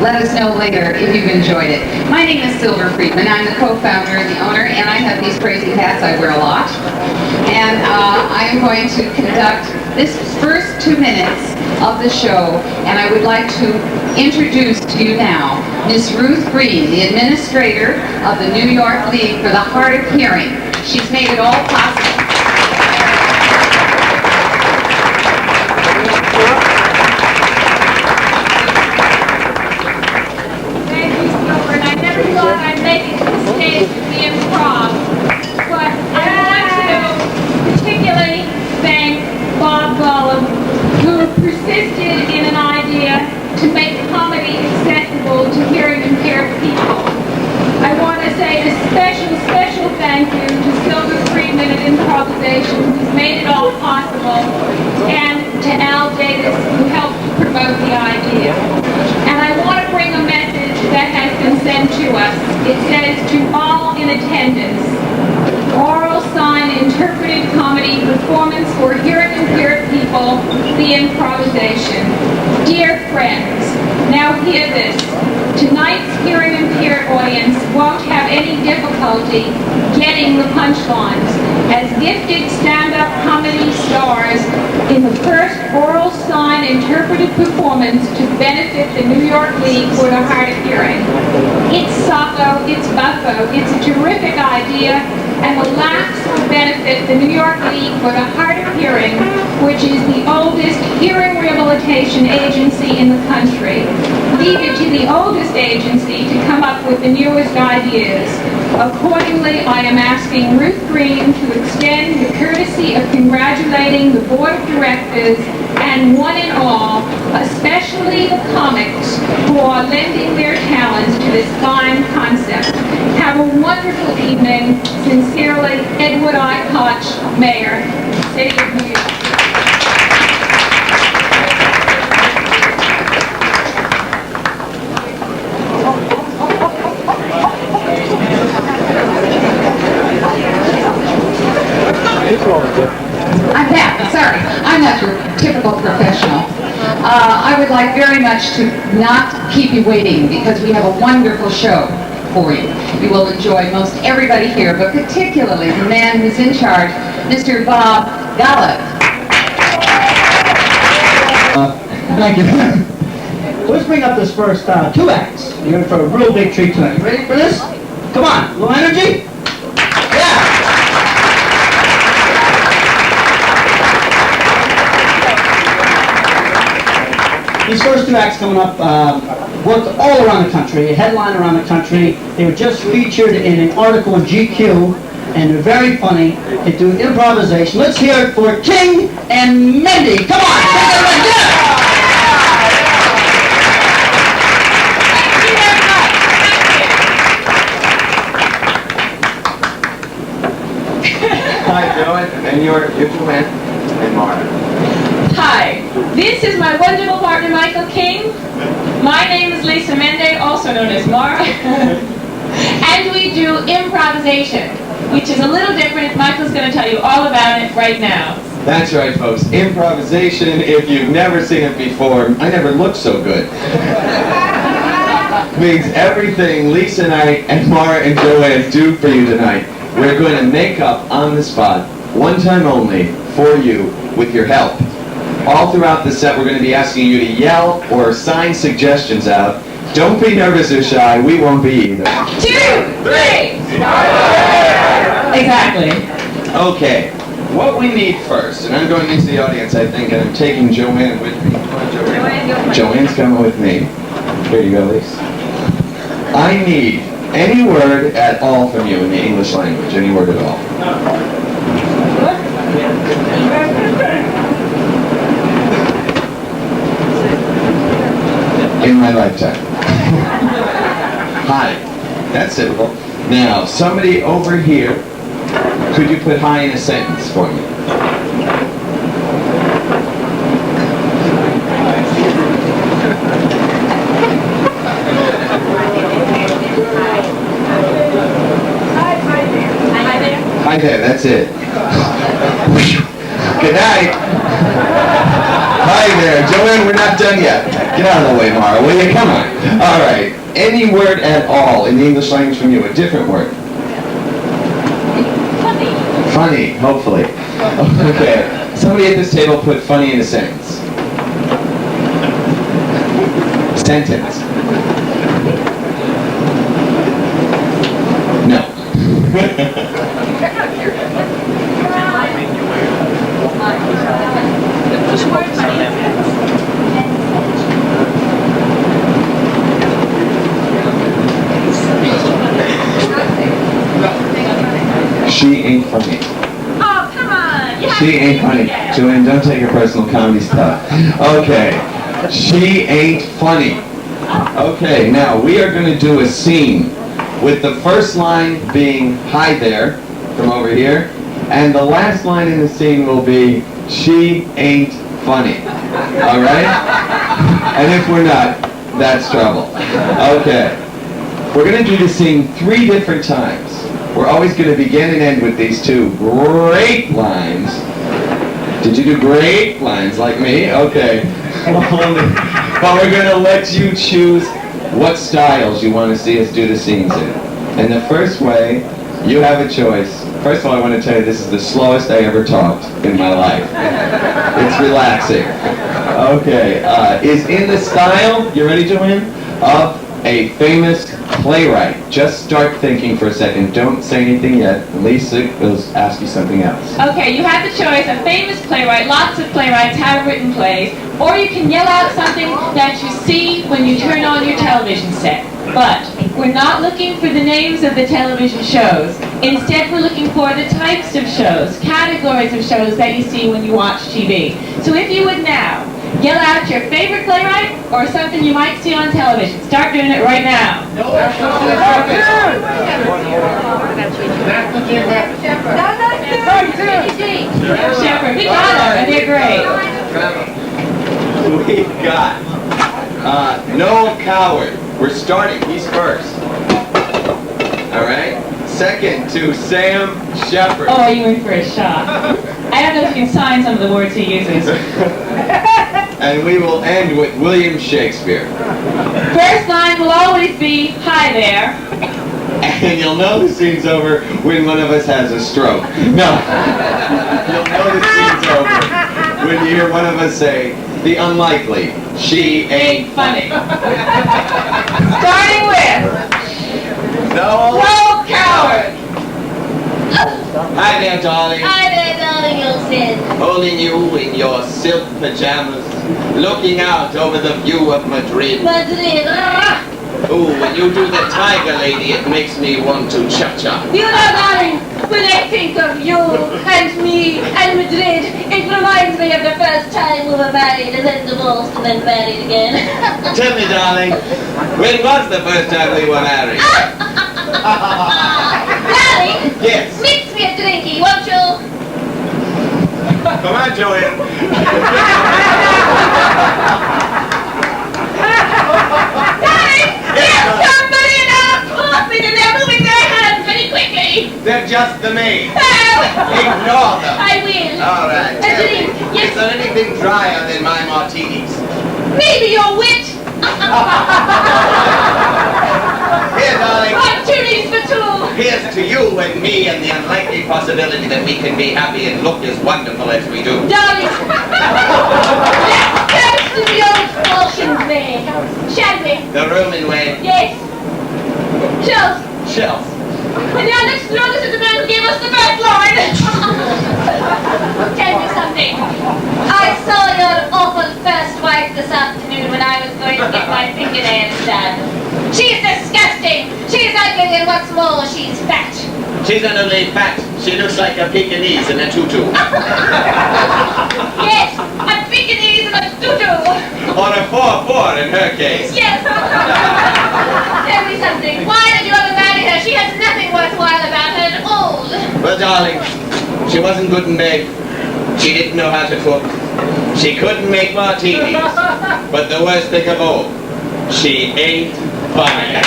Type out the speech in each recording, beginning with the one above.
Let us know later if you've enjoyed it. My name is Silver Friedman. I'm the co-founder and the owner, and I have these crazy hats I wear a lot. And I am going to conduct this first 2 minutes of the show, and I would like to introduce to you now Miss Ruth Green, the administrator of the New York League for the Hard of Hearing. She's made it all possible. Thank you, Silver, and I never thought I'd make it to the stage with the improv, but I want to particularly thank Bob Gollum, who persisted in an idea to make comedy accessible to hearing impaired people. I want to say a special thank you to Silver Friedman at Improvisation, who's made it all possible, and to Al Davis, who helped promote the idea. And I want to bring a message that has been sent to us. It says, to all in attendance, oral sign interpreted comedy performance for hearing impaired people, the improvisation. Dear friends, now hear this. Tonight's hearing impaired audience won't have any difficulty getting the punchlines. As gifted stand-up comedy stars in the first oral sign interpreted performance to benefit the New York League for the Hard of Hearing. It's socko, it's buffo, it's a terrific idea, and the laughs will benefit the New York League for the Hard of Hearing, which is the oldest hearing rehabilitation agency in the country. Leave it to the oldest agency to come up with the newest ideas. Accordingly, I am asking Ruth Green to extend the courtesy of congratulating the board of directors and one and all, especially the comics, who are lending their talents to this fine concept. Have a wonderful evening. Sincerely, Edward I. Koch, Mayor, City of New York. I'm Pat, sorry. I'm not your typical professional. I would like very much to not keep you waiting because we have a wonderful show for you. You will enjoy most everybody here, but particularly the man who's in charge, Mr. Bob Gollum. Thank you. Let's bring up this first 2 acts. You're in for a real big treat tonight. You ready for this? Come on, a little energy? Yeah! These first 2 acts coming up worked all around the country, a headline around the country. They were just featured in an article in GQ, and they're very funny. They do improvisation. Let's hear it for King and Mindy. Come on, take it right there! Thank you very much. Hi, Joan, and your Joanne and Mara. Hi, this is my wonderful partner Michael King. My name is Lisa Mende, also known as Mara. And we do improvisation, which is a little different. Michael's going to tell you all about it right now. That's right, folks. Improvisation, if you've never seen it before, I never looked so good. Means everything Lisa and I and Mara and Joanne do for you tonight, we're going to make up on the spot, one time only, for you, with your help. All throughout the set, we're going to be asking you to yell or sign suggestions out. Don't be nervous or shy. We won't be either. 2, 3. Exactly. Okay. What we need first, and I'm going into the audience, I think, and I'm taking Joanne with me. Come on, Joanne. Joanne's coming with me. Here you go, Lisa. I need any word at all from you in the English language. Any word at all. In my lifetime. Hi. That's simple. Now, somebody over here, could you put hi in a sentence for me? Hi there, that's it. Good night. Hi there. Joanne, we're not done yet. Get out of the way, Mara, will you? Come on. All right. Any word at all in the English language from you, a different word. Funny. Funny, hopefully. Okay. Somebody at this table put funny in a sentence. Sentence. No. She ain't funny. Oh, come on. You have She to ain't say it funny. again. Joanne, don't take her personal comedy stuff. Okay. She ain't funny. Okay, now we are going to do a scene with the first line being hi there from over here, and the last line in the scene will be she ain't funny. All right? And if we're not, that's trouble. Okay. We're going to do the scene 3 different times. We're always going to begin and end with these 2 great lines. Did you do great lines like me? Okay. But we're going to let you choose what styles you want to see us do the scenes in. And the first way, you have a choice. First of all, I want to tell you this is the slowest I ever talked in my life. It's relaxing. Okay. Is in the style, you ready, Joanne? Of a famous playwright. Just start thinking for a second. Don't say anything yet. Lisa will ask you something else. Okay, you have the choice. A famous playwright, lots of playwrights have written plays, or you can yell out something that you see when you turn on your television set. But we're not looking for the names of the television shows. Instead, we're looking for the types of shows, categories of shows that you see when you watch TV. So if you would now yell out your favorite playwright or something you might see on television. Start doing it right now. Shepherd, we got them, and they're great. We've got Noel Coward. We're starting. He's first. All right. Second to Sam Shepard. Oh, you in for a shock. I don't know if you can sign some of the words he uses. And we will end with William Shakespeare. First line will always be, hi there. And you'll know the scene's over when one of us has a stroke. No. You'll know the scene's over when you hear one of us say, the unlikely, she ain't funny. Starting with Noel Coward. Hi there, darling. Hi there, darling, you'll sin. Holding you in your silk pajamas, looking out over the view of Madrid. Madrid. Ooh, when you do the tiger lady, it makes me want to cha-cha. You know, darling, when I think of you and me and Madrid, it reminds me of the first time we were married and then divorced and then married again. Tell me, darling, when was the first time we were married? Darling, Yes. mix me a drinky, won't you? Come on, Joanne. Darling, there's somebody in our apartment and they're moving their hands very quickly. They're just the maid. Oh, Ignore them. I will. All right. A tell drink, me, yes. Is there anything drier than my martinis? Maybe your wit. Here, darling. Martinis for 2. Here's to you and me and the unlikely possibility that we can be happy and look as wonderful as we do. Darling, let's go to the old-fashioned way, shall we? The Roman way. Yes. Shells. Shells. And now let's throw this at the man who gave us the first line. Tell me something. I saw your awful first wife this afternoon when I was going to get my fingernails done. She's disgusting. She's ugly, and what's more, she's fat. She's not only fat, she looks like a Pekingese in a tutu. Yes, a Pekingese and a tutu. Or a 4-4 in her case. Yes. Tell me something. Why did you ever marry her? She has nothing worthwhile about her at all. Well, darling, she wasn't good in bed. She didn't know how to cook. She couldn't make martinis. But the worst thing of all, she ain't funny.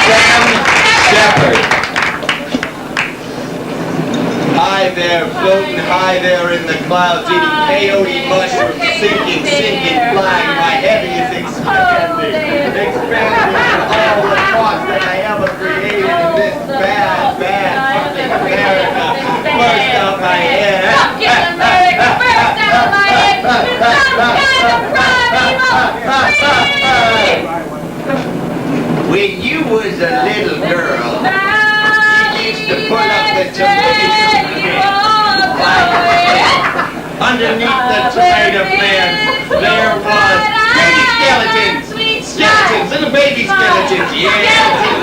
Sam Shepard. I high there, floating high there in the clouds, eating peyote mushrooms, sinking, flying. My head is expanding all the thoughts that I ever created in this bad fucking America. Burst out my head. Fucking America, burst out my head. It's some kind of primeval. When you was a little girl, you used to pull up the tomato underneath the tomato plants, there was baby skeletons. Little baby skeletons. Yeah,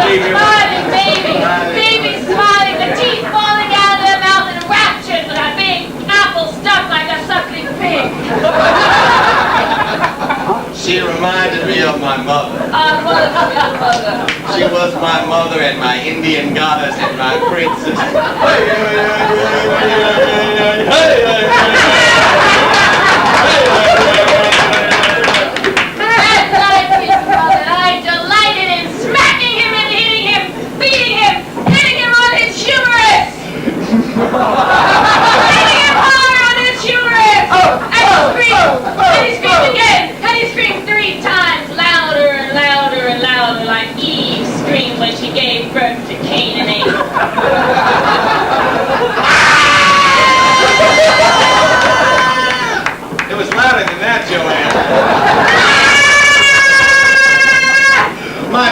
Smiling baby smiling, the teeth falling out of their mouth and raptured with a big apple stuffed like a suckling pig. She reminded me of my mother. Mother. She was my mother and my Indian goddess and my princess. I delighted in smacking him and hitting him, beating him, hitting him on his humerus. Hitting him hard on his humerus. And he screamed again. And he screamed 3 times, louder and louder and louder, like Eve screamed when she gave birth to Cain and Abel. It was louder than that, Joanne. My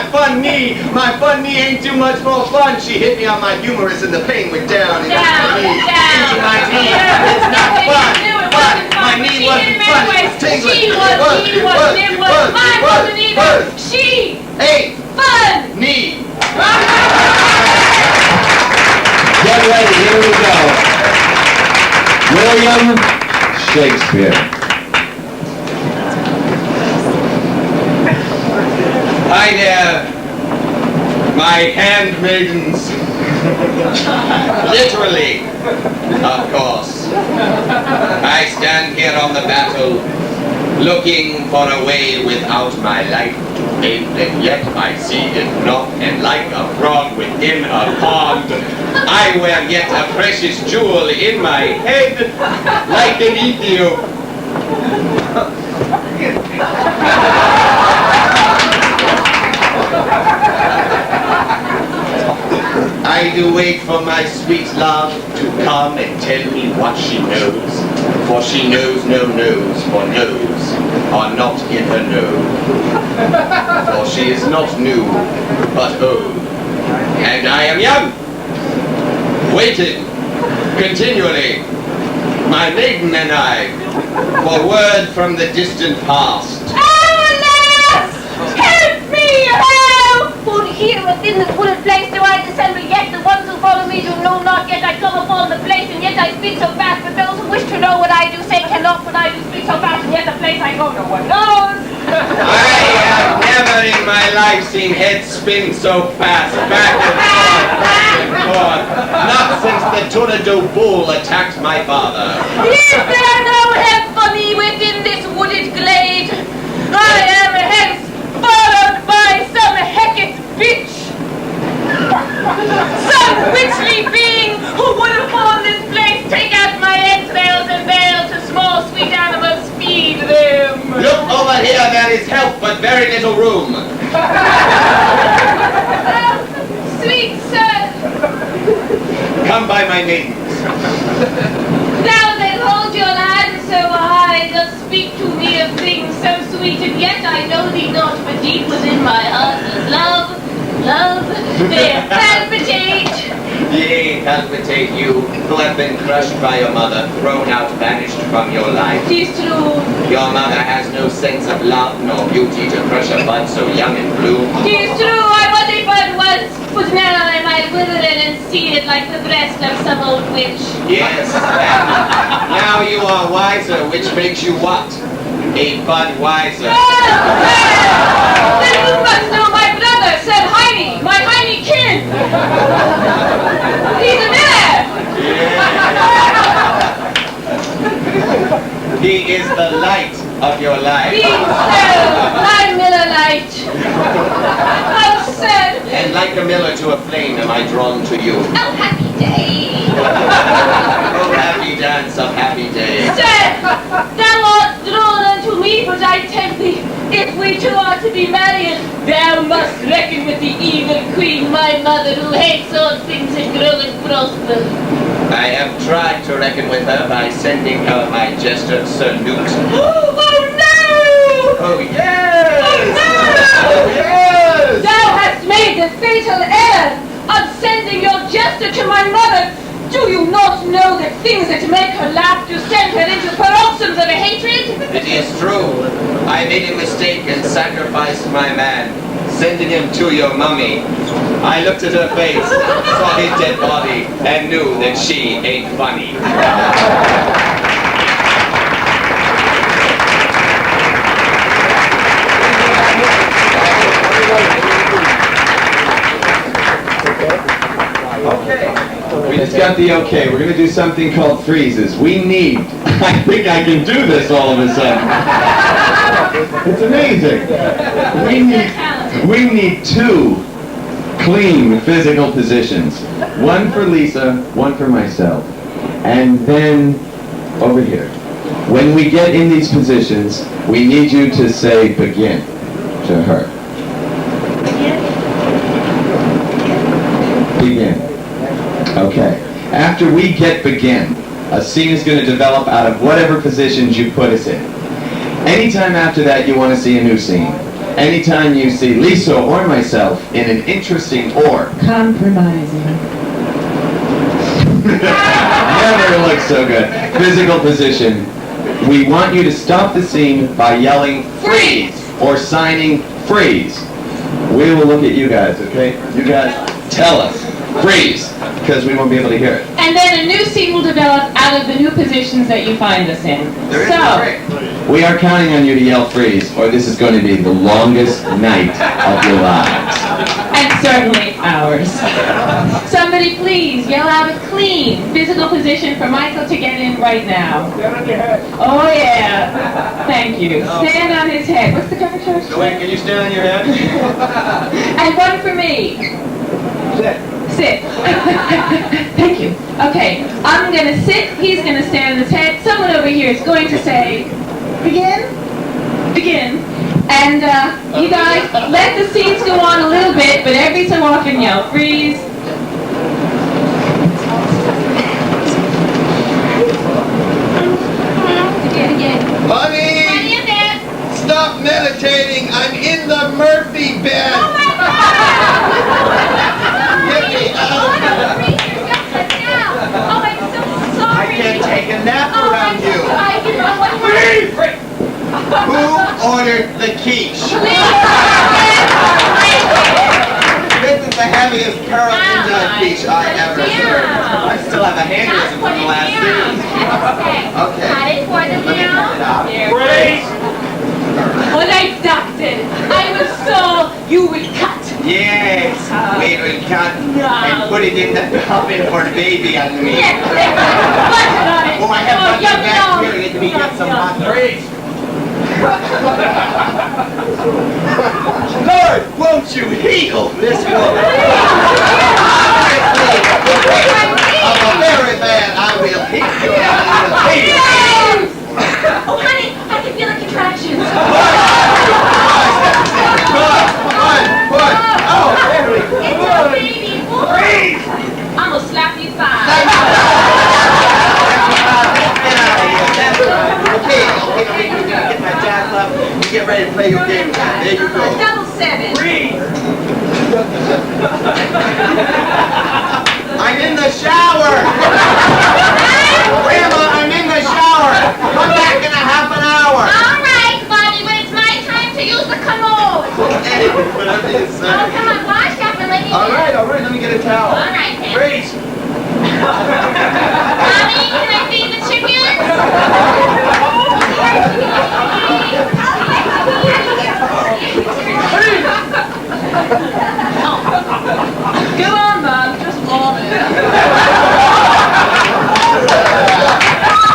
fun knee ain't too much more fun. She hit me on my humerus and the pain went down into my knee. Into my knee. It's not fun. My knee wasn't fun. It was tingling. It was. Mine wasn't either. She Hey, fun. knee. Get ready, here we go. William Shakespeare. Hi there, my handmaidens. Literally, of course. I stand here on the battle, looking for a way without my life to end, and yet I see it not, and like a frog within a pond, I wear yet a precious jewel in my head, like an Ethiop. I do wait for my sweet love to come and tell me what she knows, for she knows no knows, for knows are not in her nose. For she is not new, but old, and I am young, waiting continually, my maiden and I, for word from the distant past. Alas! Help me! Help! For here within this wooded place do I dissemble, yet the ones who follow me do know not, yet I come upon the place, and yet I speak so fast, but those who wish to know what I do say cannot, but I do speak so fast, and yet the place I go no one knows. I have never in my life seen heads spin so fast, back and forth, not since the Tornado Bull attacked my father. Is there no help for me within this wooded glade? I am hence followed by some Hecate's bitch. Some witchly being who would upon this place take out my entrails and veil to small sweet animals, feed them. Look over here, there is help, but very little room. Sweet sir, Come by my maidens. now they hold your hand so high, does speak to me of things so sweet, and yet I know thee not, but deep within my heart is love, they palpitate. Yea, palpitate you, who have been crushed by your mother, thrown out, banished from your life. 'Tis true, Your mother has no sense of love nor beauty to crush a bud so young and blue. 'tis true, I was a bud once, but now am I withered and seated like the breast of some old witch. Yes, and now you are wiser, which makes you what? A bud wiser. Then you must know my brother, Sir Heine, my Heine kin. He's a miller. He is the light of your life. He's my miller light. Oh, sir. And like a miller to a flame am I drawn to you. Oh, happy day. Oh, happy dance of happy day. Sir, thou art drawn unto me, but I tell thee, if we two are to be married, thou must reckon with the evil queen, my mother, who hates all things that grow and prosper. I have tried to reckon with her by sending her my jester, Sir Newt. Oh no! Oh, yes! Oh yes! Thou hast made the fatal error of sending your jester to my mother. Do you not know that things that make her laugh do send her into paroxysms of hatred? It is true. I made a mistake and sacrificed my man, sending him to your mummy. I looked at her face, saw his dead body, and knew that she ain't funny. Okay. We just got the okay. We're going to do something called freezes. I think I can do this all of a sudden. It's amazing. We need 2 clean physical positions. One for Lisa, one for myself. And then over here. When we get in these positions, we need you to say begin to her. Begin. Okay. After we get begin, a scene is going to develop out of whatever positions you put us in. Anytime after that you want to see a new scene. Anytime you see Lisa or myself in an interesting or Compromising. never looks so good physical position, we want you to stop the scene by yelling freeze or signing freeze. We will look at you guys, okay? You guys tell us freeze, because we won't be able to hear it. And then a new scene will develop out of the new positions that you find us in. There is no break. We are counting on you to yell freeze, or this is going to be the longest night of your lives. And certainly ours. Somebody please yell out a clean physical position for Michael to get in right now. Stand on your head. Oh yeah. Thank you. Stand on his head. What's the cover charge? Joanne, can you stand on your head? And one for me. Sit. Thank you. Okay, I'm going to sit, he's going to stand on his head. Someone over here is going to say, begin, begin. And you guys, let the scenes go on a little bit, but every so often yell, freeze. Again. Honey! Honey, in there. Stop meditating! I'm in the Murphy bed! Oh my God! Get me out! Oh, no, freeze yourself now. Oh, I'm so sorry. I can't take a nap Oh, around you! I didn't know what Who ordered the quiche? This is the heaviest pearl India quiche I ever served. I still have a aneurysm from the last scene. Okay. Got it for the meal. Freeze! When I ducked it, I was so you would cut. Yes, we will cut and put it in the oven for baby and me. Yeah, butter on it. Oh, I have Oh, butter yum, back yum. here. Let me get some hot grease. Lord, won't you heal this woman? I'm a very bad. I will hit you out of the face. Oh, honey, I can feel the contractions. Good. Oh, there we go. It's a baby boy. Freeze. I'm gonna slap you five. Okay, get my jazz up. You get ready to play your game. There you go. Double 7. I'm in the shower. Grandma, I'm in the shower. Come back in a half an hour. All right, Bonnie, but it's my time to use the commode. Okay, whatever you say. Oh, come on, wash up and let me All right, let me get a towel. All right, then. Freeze. Mommy, can I feed the chickens? Go on, Bob. Just warm it.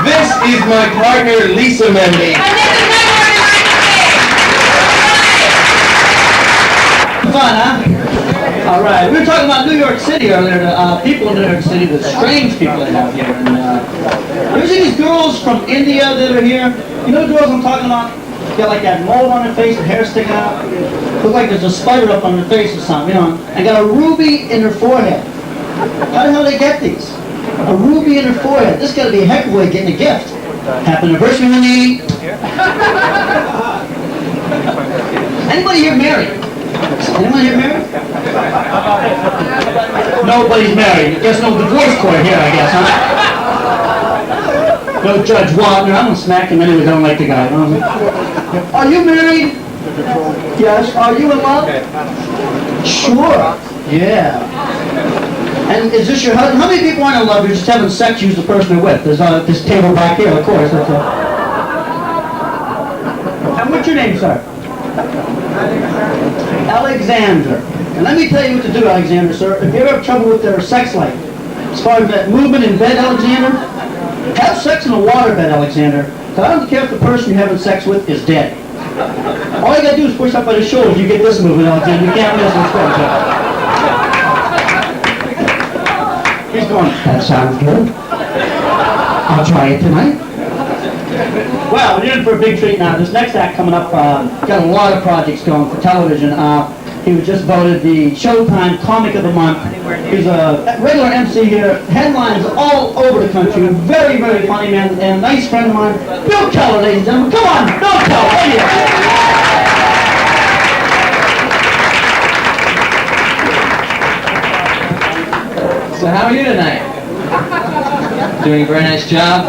This is my partner, Lisa Mendy. And this is my word. Fun, huh? All right, we were talking about New York City earlier, the people in New York City, the strange people they have here. And you see these girls from India that are here? You know the girls I'm talking about? They got like that mold on their face, their hair sticking out. Look like there's a spider up on their face or something, you know. And got a ruby in their forehead. How the hell do they get these? A ruby in their forehead. This got to be a heck of a way of getting a gift. Happy anniversary, honey. Anybody here married? Anyone here married? Nobody's married. Guess no divorce court here, I guess, huh? No Judge Wagner. I'm gonna smack him anyway. I don't like the guy. Are you married? Yes. Are you in love? Sure. Yeah. And is this your husband? How many people aren't in love? You're just having sex. Use the person you're with. There's this table back here, of course. That's and what's your name, sir? Alexander. And let me tell you what to do, Alexander, sir. If you ever have trouble with their sex life, as far as that movement in bed, Alexander, have sex in a water bed, Alexander. So I don't care if the person you're having sex with is dead. All you gotta do is push up by the shoulders. You get this movement, Alexander. You can't miss this one. He's going, that sounds good. I'll try it tonight. Well, we're in for a big treat now. This next act coming up, got a lot of projects going for television. He was just voted the Showtime Comic of the Month. He's a regular MC here, headlines all over the country. Very, very funny man, and a nice friend of mine, Bill Keller, ladies and gentlemen. Come on, Bill Keller, right here. So how are you tonight? Doing a very nice job.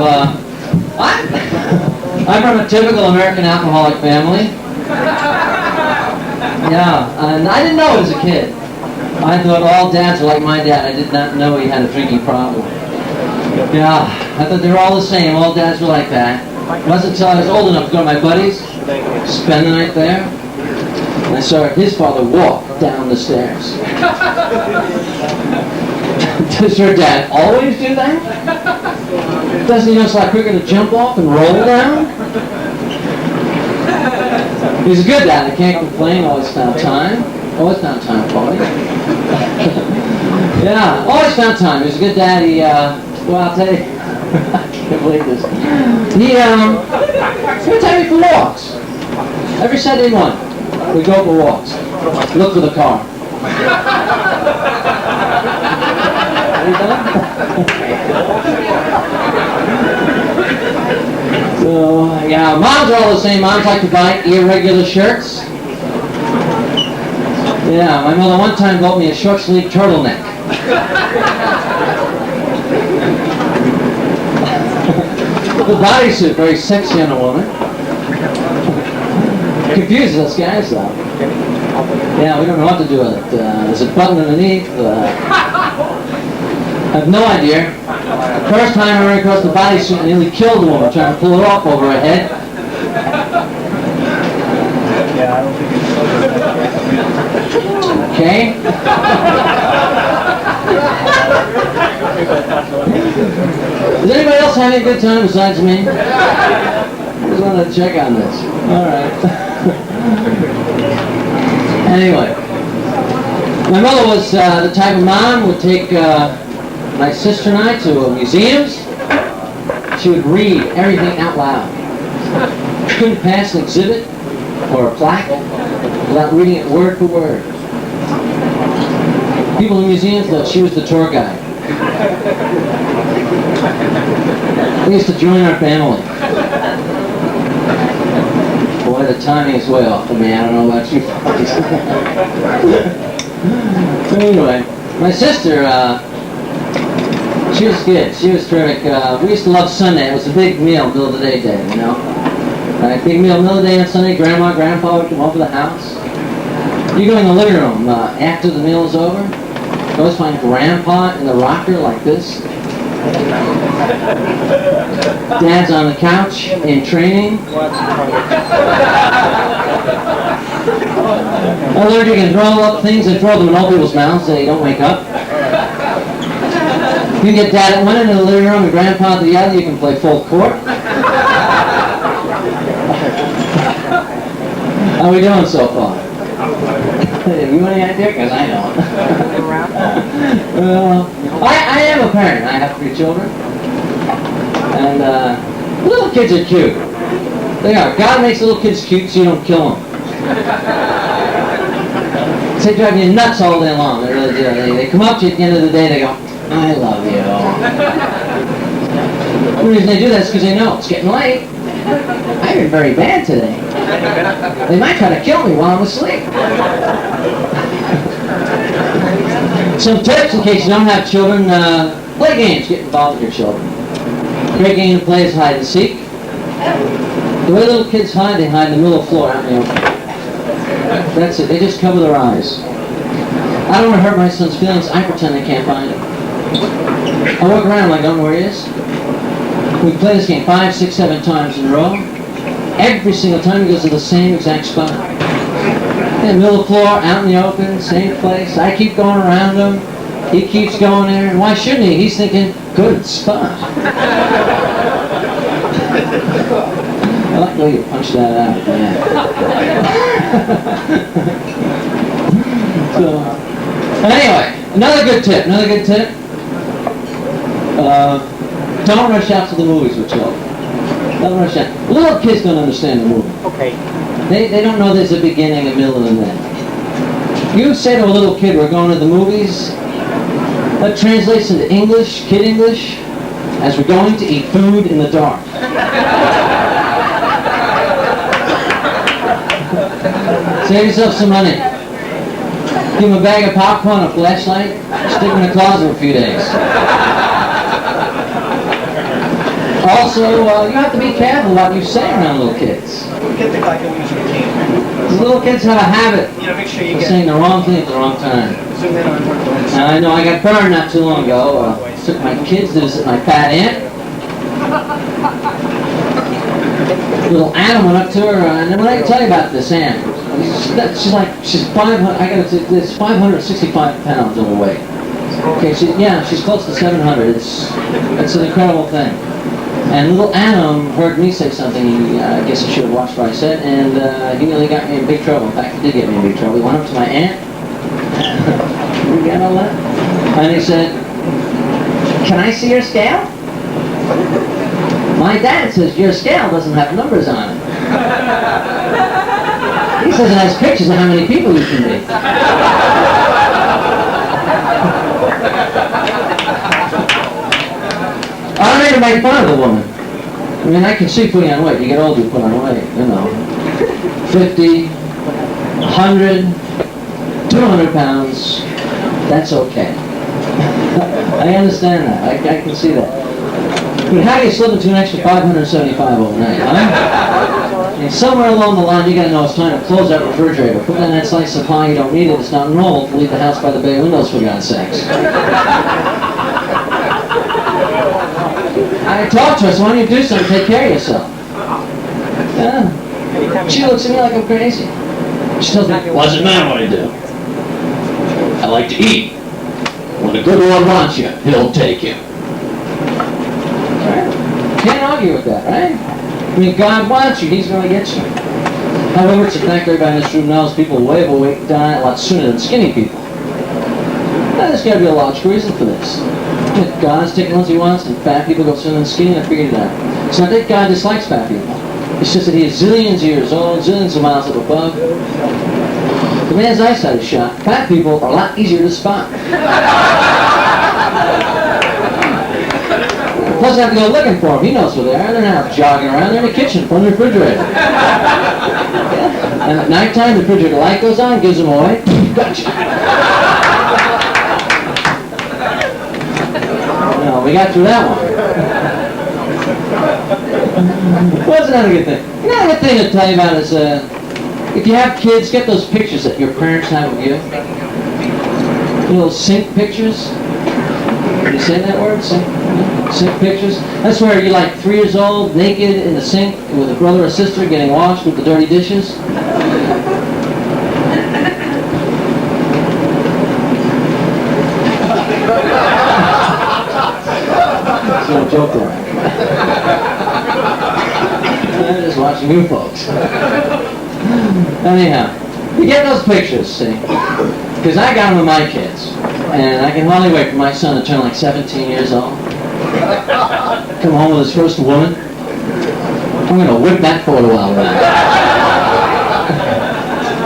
I'm from a typical American alcoholic family. Yeah, and I didn't know it as a kid. I thought all dads were like my dad. I did not know he had a drinking problem. Yeah, I thought they were all the same. All dads were like that. It wasn't until I was old enough to go to my buddies, spend the night there, and I saw his father walk down the stairs. Does your dad always do that? Doesn't he just like quicker to jump off and roll down? He's a good dad. I can't complain. Always found time. Always found time for me. Yeah, always found time. He was a good dad. He, well, I'll tell you. I can't believe this. He would take me for walks. Every Saturday morning, we go for walks. Look for the car. Are you done? So, yeah, moms are all the same. Moms like to buy irregular shirts. Yeah, my mother one time bought me a short sleeve turtleneck. The bodysuit, very sexy on a woman. Confuses us guys though. Yeah, we don't know what to do with it. There's a button underneath. I have no idea. The first time I ran across the bodysuit, I nearly killed a woman trying to pull it off over her head. Okay. Does anybody else have any good time besides me? I just wanted to check on this. All right. Anyway, my mother was the type of mom who would take my sister and I to museums. She would read everything out loud. She couldn't pass an exhibit or a plaque without reading it word for word. People in museums thought she was the tour guide. We used to join our family. Boy, the timing is way off for me. I don't know about you. Anyway, my sister, she was good. She was terrific. We used to love Sunday. It was a big meal, middle of the day, you know. Big meal, middle of the day on Sunday. Grandma, Grandpa would come over the house. You go in the living room after the meal is over. You always find Grandpa in the rocker like this. Dad's on the couch in training. I learned you can roll up things and throw them in old people's mouths so you don't wake up. You can get Dad at one end of the living room and Grandpa at the other. You can play full court. How are we doing so far? You want any idea? Because I don't. I am a parent. I have 3 children. And little kids are cute. They are. God makes little kids cute so you don't kill them. They drive you nuts all day long. They really do. They come up to you at the end of the day, they go, I love you. The reason they do that is because they know it's getting late. I've been very bad today. They might try to kill me while I'm asleep. Some tips in case you don't have children. Play games. Get involved with your children. Great game to play is hide and seek. The way little kids hide, they hide in the middle of the floor out in the open. That's it. They just cover their eyes. I don't want to hurt my son's feelings. I pretend I can't find him. I walk around like I don't know where he is. We play this game 5, 6, 7 times in a row. Every single time he goes to the same exact spot. In the middle of the floor, out in the open, same place. I keep going around him. He keeps going there. And why shouldn't he? He's thinking, good spot. I like the way you punch that out. Yeah. So, anyway, another good tip. Don't rush out to the movies with children. Don't rush out. Little kids don't understand the movie. Okay. They don't know there's a beginning, a middle, and an end. You say to a little kid, we're going to the movies. That translates into English, kid English, as we're going to eat food in the dark. Save yourself some money. Give him a bag of popcorn, a flashlight, stick him in a closet for a few days. Also, you have to be careful what you say around little kids. Get the guy who uses your team. Little kids have a habit Make sure you of saying the wrong thing at the wrong time. zoom in on important words. Now, I know I got burned not too long ago. Took my kids to visit my fat aunt. Little Adam went up to her, and then what I can tell you about this aunt, she's 565 pounds overweight. Okay, she's close to 700. It's an incredible thing. And little Adam heard me say something. I guess he should have watched what I said, and he nearly got me in big trouble. In fact, he did get me in big trouble. He went up to my aunt. You got all that? And he said, "Can I see your scale?" My dad says, "Your scale doesn't have numbers on it." He says it has pictures of how many people you can be. I don't need to make fun of the woman. I mean, I can see putting on weight. You get older, you put on weight, 50, 100, 200 pounds, that's okay. I understand that. I can see that. But how do you slip into an extra 575 overnight, huh? And somewhere along the line, you got to know it's time to close that refrigerator. Put down that slice of pie, you don't need it. It's not normal to leave the house by the bay windows, for God's sakes. I talked to her, so why don't you do something, take care of yourself. Yeah. She looks at me like I'm crazy. She tells me, "What does it matter what I do? I like to eat. When the good Lord wants you, He'll take you." Right? Can't argue with that, right? I mean, God wants you, He's going to get you. However, it's a fact everybody in this room knows people way overweight die a lot sooner than skinny people. Now, there's got to be a logical reason for this. If God's taking ones He wants, and fat people go sooner than skinny, I figured it out. It's not that God dislikes fat people. It's just that He is zillions of years old, zillions of miles up above. The man's eyesight is shot. Fat people are a lot easier to spot. Plus, I have to go looking for them. He knows where they are. They're not jogging around. They're in the kitchen, in front of the refrigerator. Yeah. And at nighttime, the refrigerator light goes on, gives them away. Gotcha. No, we got through that one. What's another good thing? Another good thing to tell you about is, if you have kids, get those pictures that your parents have of you. Little sync pictures. Did you say that word? Sync pictures? That's where you're like 3 years old, naked in the sink with a brother or sister getting washed with the dirty dishes. It's a joke there. I'm just watching you folks. Anyhow, You get those pictures, see? Because I got them with my kids. And I can hardly wait for my son to turn like 17 years old. Come home with his first woman. I'm going to whip that photo out now.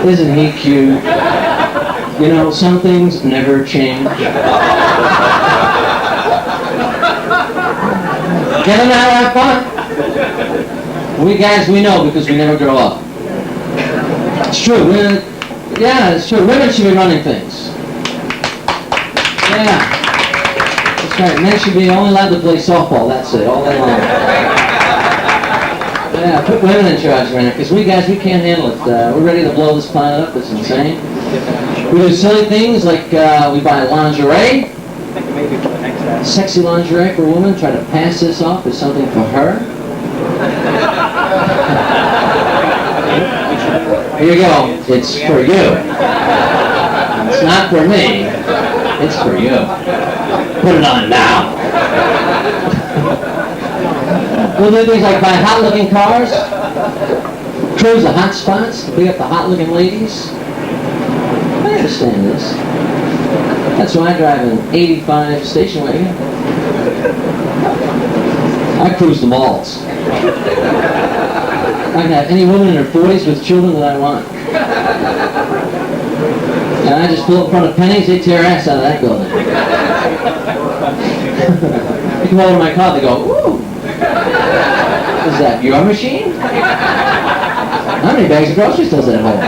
Isn't he cute? You know, some things never change. Get them out, have fun. We guys, we know because we never grow up. It's true. Yeah, it's true. Women should be running things. Yeah. That's right. Men should be only allowed to play softball. That's it, all day long. Yeah, put women in charge right now, because we guys, we can't handle it. We're ready to blow this planet up. It's insane. We do silly things like we buy lingerie, sexy lingerie for a woman, try to pass this off as something for her. Here you go. It's for you. It's not for me. It's for you. Put it on now. We'll do things like buy hot-looking cars, cruise the hot spots, pick up the hot-looking ladies. I understand this. That's why I drive an 85 station wagon. I cruise the malls. I can have any woman in her 40s with children that I want. And I just pull up in front of Penny's, they tear ass out of that building. You come over to my car, they go, ooh. Is that your machine? How many bags of groceries does that hold?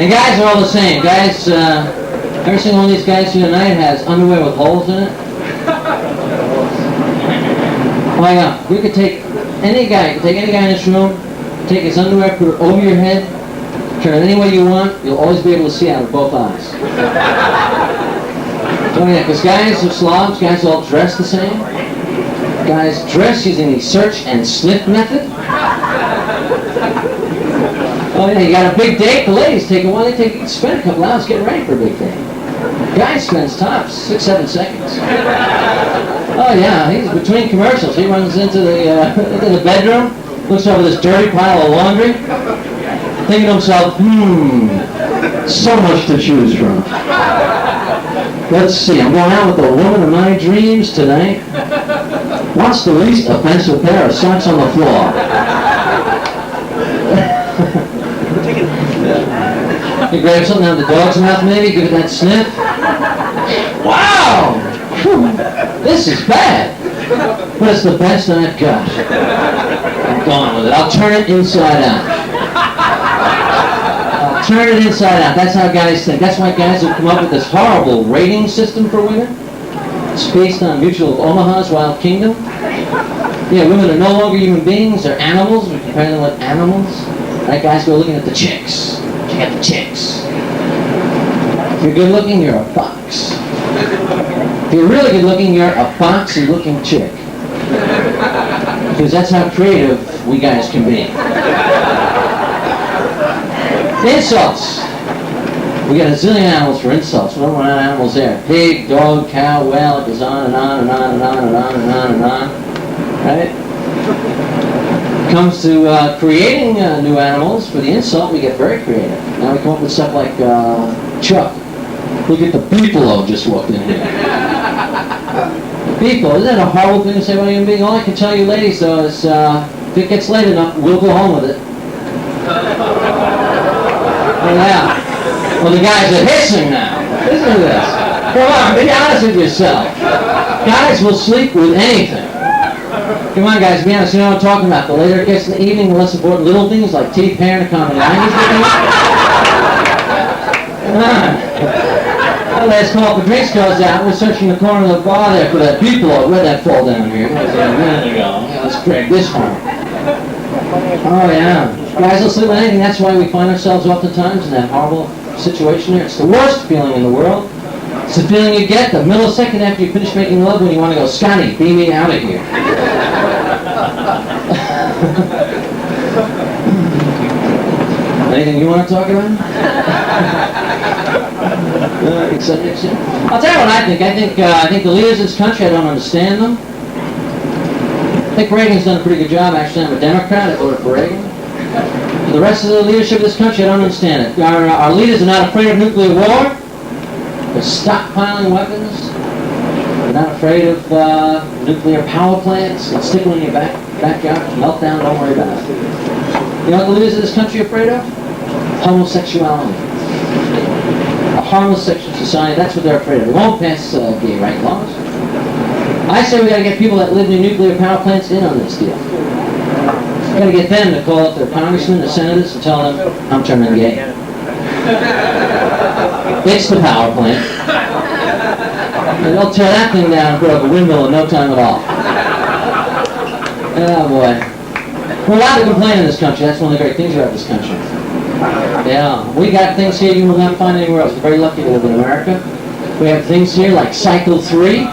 And guys are all the same. Guys, every single one of these guys here tonight has underwear with holes in it. Oh yeah, you could take any guy, in this room, take his underwear, put it over your head, turn it any way you want, you'll always be able to see out of both eyes. Oh yeah, because guys are slobs, guys all dress the same. Guys dress using the search and sniff method. Oh yeah, you got a big date, the ladies take a while, they spend a couple hours getting ready for a big date. Guy spends tops 6-7 seconds. Oh yeah, he's between commercials. He runs into the bedroom, looks over this dirty pile of laundry, thinking to himself, so much to choose from. Let's see, I'm going out with the woman of my dreams tonight. What's the least offensive pair of socks on the floor? You grab something out of the dog's mouth maybe, give it that sniff. Wow! Whew. This is bad. But it's the best I've got. I'm going with it. I'll turn it inside out. Turn it inside out. That's how guys think. That's why guys have come up with this horrible rating system for women. It's based on Mutual of Omaha's Wild Kingdom. Yeah, women are no longer human beings. They're animals. We compare them with animals. Right, guys, go looking at the chicks. Check out the chicks. If you're good looking, you're a fox. If you're really good looking, you're a foxy looking chick. Because that's how creative we guys can be. Insults. We got a zillion animals for insults. We don't run out of animals there. Pig, dog, cow, whale, it goes on and on and on and on and on and on and on. Right? Comes to creating new animals for the insult, we get very creative. Now we come up with stuff like Chuck. Look at the beefalo just walked in here. Beefalo, isn't that a horrible thing to say about a human being? All I can tell you ladies though is if it gets late enough, we'll go home with it. Yeah. Well, the guys are hissing now. Listen to this. Come on, be honest with yourself. Guys will sleep with anything. Come on, guys, be honest. You know what I'm talking about. The later it gets in the evening, the less important little things like teeth, hair, and a comedy. Come on. Well, last call for drinks goes out. We're searching the corner of the bar there for that beefalo. Where'd that fall down here? It was a minute ago. Yeah, let's drag this home. Oh, yeah. Guys will sleep with anything. That's why we find ourselves oftentimes in that horrible situation there. It's the worst feeling in the world. It's the feeling you get the millisecond after you finish making love when you want to go, Scotty, beam me out of here. Anything you want to talk about? I'll tell you what I think. I think the leaders of this country, I don't understand them. think Reagan's done a pretty good job, actually. I'm a Democrat, I voted for Reagan. The rest of the leadership of this country, I don't understand it. Our leaders are not afraid of nuclear war. They're stockpiling weapons. They're not afraid of nuclear power plants. They'll stick them in your backyard, melt down, don't worry about it. You know what the leaders of this country are afraid of? Homosexuality. A homosexual society, that's what they're afraid of. They won't pass gay rights laws. I say we got to get people that live near nuclear power plants in on this deal. We got to get them to call up their congressmen, their senators, and tell them, I'm turning gay. It's the power plant. And they'll tear that thing down and put up a windmill in no time at all. Oh boy. We're allowed to complain in this country. That's one of the great things about this country. Yeah, we got things here you will not find anywhere else. We're very lucky to live in America. We have things here like Cycle 3.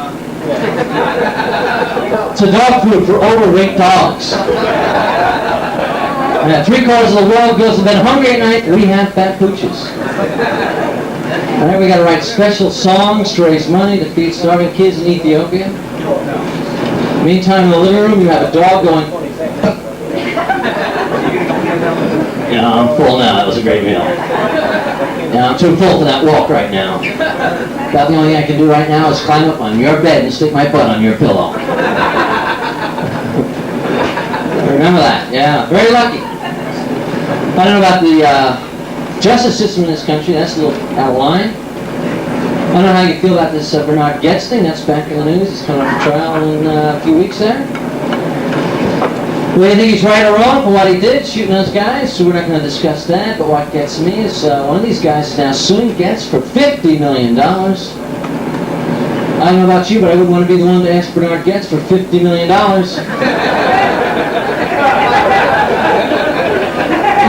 It's a dog food for overweight dogs. And 3/4 of the world goes to bed hungry at night. We have fat pooches. All right, we got to write special songs to raise money to feed starving kids in Ethiopia. Meantime, in the living room, you have a dog going, yeah, I'm full now. That was a great meal. Yeah, I'm too full for that walk right now. About the only thing I can do right now is climb up on your bed and stick my butt on your pillow. Remember that? Yeah, very lucky. I don't know about the justice system in this country. That's a little out of line. I don't know how you feel about this Bernard Goetz thing. That's back in the news. He's coming up for trial in a few weeks there. Do you think he's right or wrong for what he did, shooting those guys? So we're not going to discuss that. But what gets me is one of these guys is now suing Goetz for $50 million. I don't know about you, but I wouldn't want to be the one to ask Bernard Goetz for $50 million. I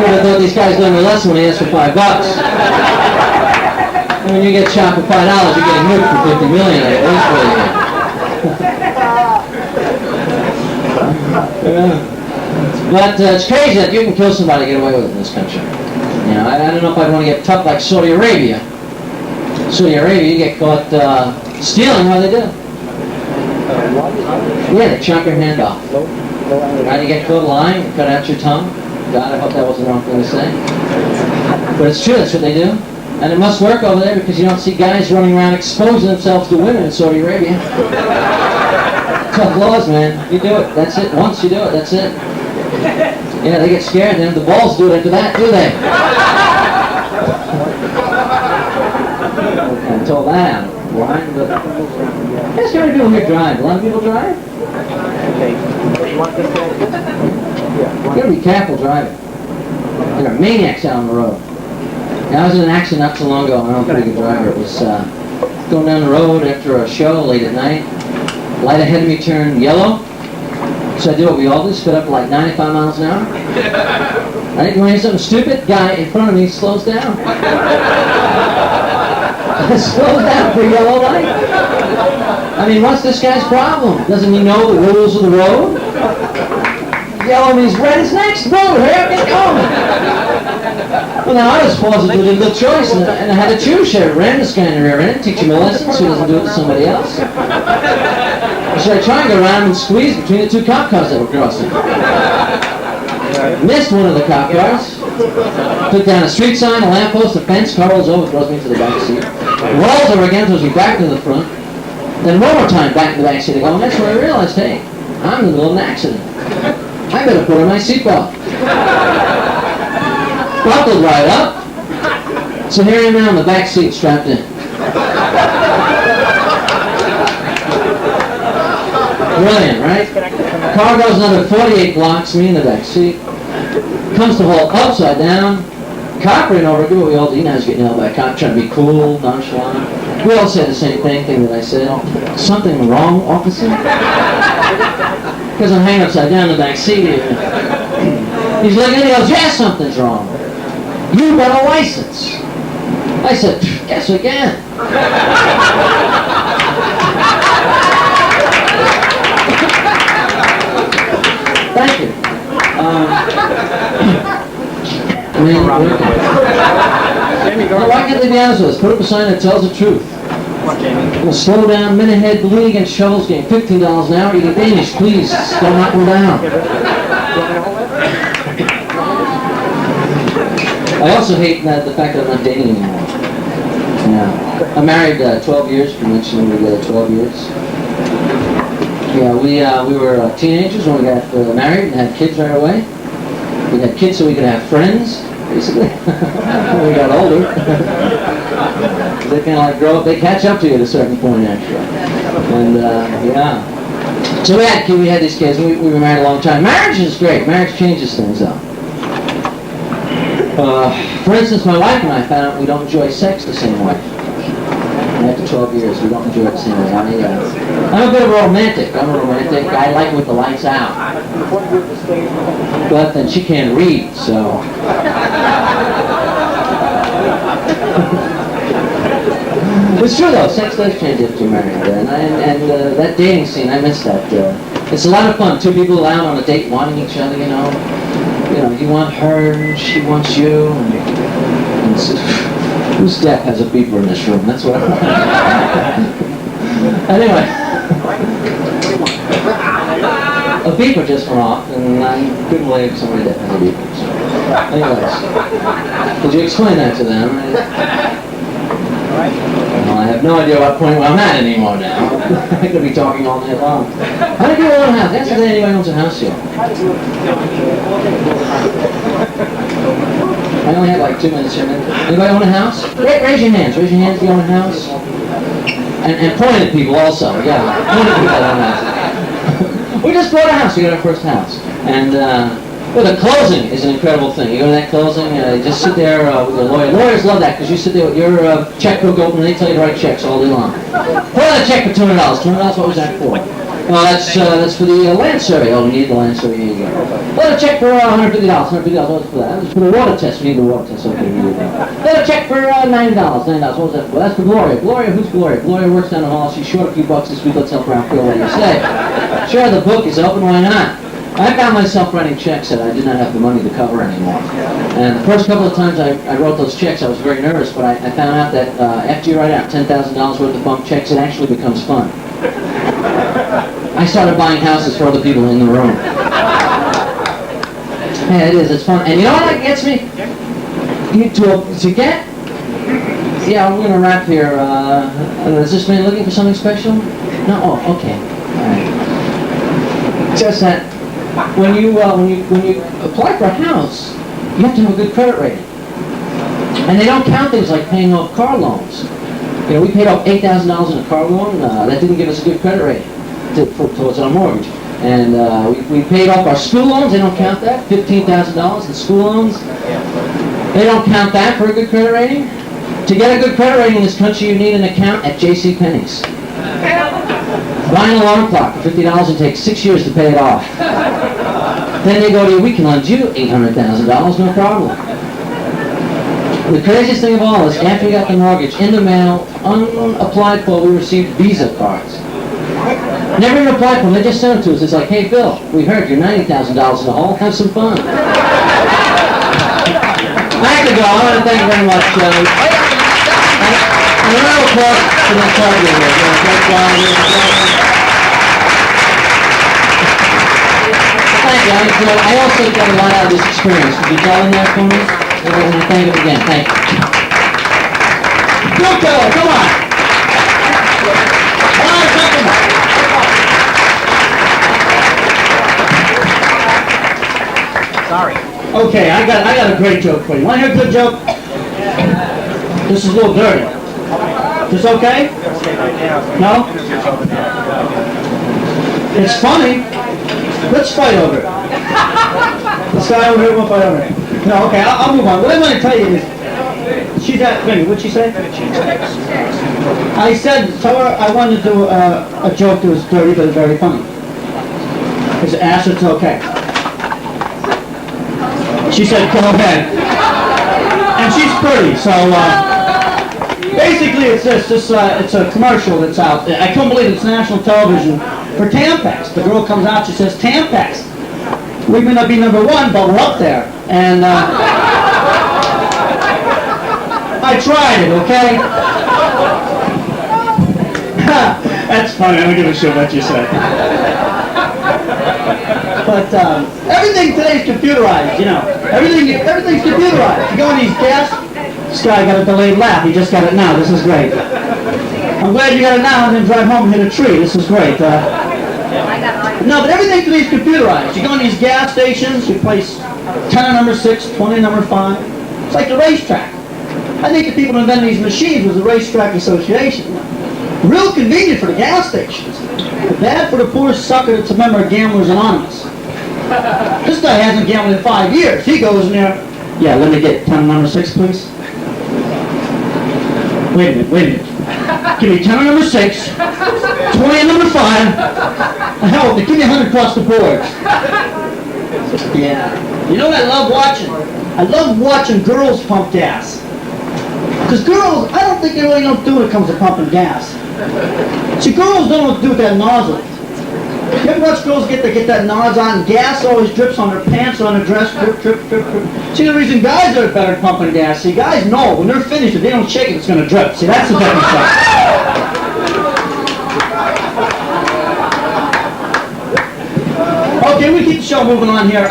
would have thought these guys learned a lesson when they asked for $5. And when you get shot for $5, you're getting nuked for $50 million. But it's crazy that you can kill somebody and get away with it in this country. You know, I don't know if I'd want to get tough like Saudi Arabia. Saudi Arabia, you get caught stealing, what do they do? Yeah, they chop your hand off. Right, you get caught lying, cut out your tongue. God, I hope that wasn't the wrong thing to say. But it's true, that's what they do. And it must work over there because you don't see guys running around exposing themselves to women in Saudi Arabia. Tough laws, man. You do it, that's it. Once you do it, that's it. Yeah, they get scared, then the balls do it after that, do they? I'm told that I'm blind, but that's how many people here drive. A lot of people drive? You gotta be careful driving. There are maniacs out on the road. Now, I was in an accident not so long ago, and I'm a pretty good driver. It was going down the road after a show late at night. Light ahead of me turned yellow. So I did what we all do, sped up to like 95 miles an hour. Right? You want to hear something stupid? Guy in front of me slows down. Slows down for yellow light. I mean, what's this guy's problem? Doesn't he know the rules of the road? Yellow means red is next. Move, hurry up, get going. Well, now I was forced to do a good choice, and I had to choose. Should I ram this guy in the rear end, teach him a lesson so he doesn't do it to somebody else? Or should I try and go around and squeeze between the two cop cars that were crossing? Missed one of the cop cars. Took down a street sign, a lamppost, a fence, car rolls over, throws me to the back seat. Rolls over again, throws me back to the front. Then one more time back to the back seat again. And that's when I realized, hey, I'm in the middle of an accident. I better put on my seatbelt. Buckled right up. So here I am now in the back seat strapped in. Brilliant, right? Car goes another 48 blocks, me in the back seat. Comes to halt upside down. Cop ran over, do what we all do. You know, I was getting yelled by a cop, trying to be cool, nonchalant. We all said the same thing that I said. Something wrong, officer? Because I'm hanging upside down in the back seat here. He's looking and he goes, yeah, something's wrong. You've got a license. I said, guess again. Thank you. Why can't they be honest with us? Put up a sign that tells the truth. Well, slow down, men ahead, balloon against shovels, getting $15 an hour. Eating Danish, please, don't knock them down. I also hate the fact that I'm not dating anymore. Yeah. I'm married 12 years, if you mentioned we were together 12 years. Yeah, we were teenagers when we got married and had kids right away. We had kids so we could have friends, basically, when we got older. They kind of like grow up, they catch up to you at a certain point, actually. And, yeah. So we had these kids, we were married a long time. Marriage is great. Marriage changes things, though. For instance, my wife and I found out we don't enjoy sex the same way. After 12 years, we don't enjoy it the same way. I'm a bit of a romantic. I'm a romantic. I like with the lights out. But then she can't read, so... It's true though, sex does change after you're married, and that dating scene, I miss that. It's a lot of fun, two people out on a date wanting each other, you know, you want her, and she wants you, and whose deck has a beeper in this room? That's what I want. Anyway, a beeper just went off, and I couldn't believe somebody that has a beeper. So. Anyways, could you explain that to them? Well, I have no idea what point I'm at anymore now. I could be talking all night long. How many people own a house? That's if anybody owns a house here. I only have like 2 minutes here. Anybody own a house? Raise your hands. Raise your hands if you own a house. And point at people also. Yeah, point at people that own a house. We just bought a house. We got our first house. And, well, the closing is an incredible thing. You go to that closing, you just sit there with a lawyer. Lawyers love that because you sit there with your checkbook open and they tell you to write checks all day long. Pull out a check for $200. $200, what was that for? Well, that's for the land survey. Oh, we need the land survey. Here you go. Pull out a check for $150. $150, what was for that? That was for the water test. We need the water test. Okay, we need that. Pull out a check for $90. $90, what was that for? That's for Gloria. Gloria, who's Gloria? Gloria works down the hall. She's short a few bucks this week. Let's help her out. Phil, what do you say? Sure, the book is open. Why not? I found myself writing checks that I did not have the money to cover anymore. And the first couple of times I wrote those checks, I was very nervous, but I found out that after you write out $10,000 worth of bump checks, it actually becomes fun. I started buying houses for other people in the room. Yeah, it is, it's fun. And you know what that gets me? To get... Yeah, I'm going to wrap here. Is this man looking for something special? No? Oh, okay. All right. Just that... When you apply for a house, you have to have a good credit rating. And they don't count things like paying off car loans. You know, we paid off $8,000 in a car loan. That didn't give us a good credit rating towards our mortgage. And we paid off our school loans. They don't count that. $15,000 in school loans. They don't count that for a good credit rating. To get a good credit rating in this country, you need an account at JCPenney's. Buying an alarm clock for $50 and takes 6 years to pay it off. Then they go to you, we can lend you $800,000, no problem. The craziest thing of all is after we got the mortgage, in the mail, unapplied for, we received Visa cards. Never even applied for them, they just sent them to us. It's like, hey Bill, we heard you're $90,000 in the hole, have some fun. I have to go, I want to thank you very much. And a round of applause for that card here. Thank you. I also got a lot out of this experience. Could you tell them that for me? And I thank you again. Thank you. Go, Keller, come on. Sorry. Okay, I got a great joke for you. Want to hear a good joke? This is a little dirty. Is this okay? No? It's funny. Let's fight over it. This guy over here won't fight over it. No, okay, I'll move on. What I want to tell you is, she's at, wait, what'd she say? I said, tell her I wanted to do a joke that was dirty but very funny. I said, ask her it's okay. She said, go ahead. And she's pretty, so, basically, it's this. It's a commercial that's out. I couldn't believe it's national television for Tampax. The girl comes out, she says, Tampax. We may not be number one, but we're up there. And I tried it, okay? That's funny. I don't give a shit what you say. But everything today is computerized, you know. Everything's computerized. You go in these gas. This guy got a delayed laugh. He just got it now. This is great. I'm glad you got it now and then drive home and hit a tree. This is great. No, but everything today is computerized. You go in these gas stations. You place 10 on number 6, 20 on number 5. It's like the racetrack. I think the people who invented these machines was the Racetrack Association. Real convenient for the gas stations. But bad for the poor sucker that's a member of Gamblers Anonymous. This guy hasn't gambled in 5 years. He goes in there. Yeah, let me get 10 on number 6, please. Wait a minute. Give me 10 on number 6, 20 on number 5. Hell, they give me 100 across the board. Yeah. You know what I love watching? I love watching girls pump gas. Because girls, I don't think they really know what to do when it comes to pumping gas. See, girls don't know what to do with that nozzle. You ever watch girls get that nozzle on, and gas always drips on their pants or on their dress, drip, drip, drip, drip. See, the reason guys are better at pumping gas, see, guys know when they're finished, if they don't shake it, it's going to drip. See, that's the difference. Okay, we keep the show moving on here.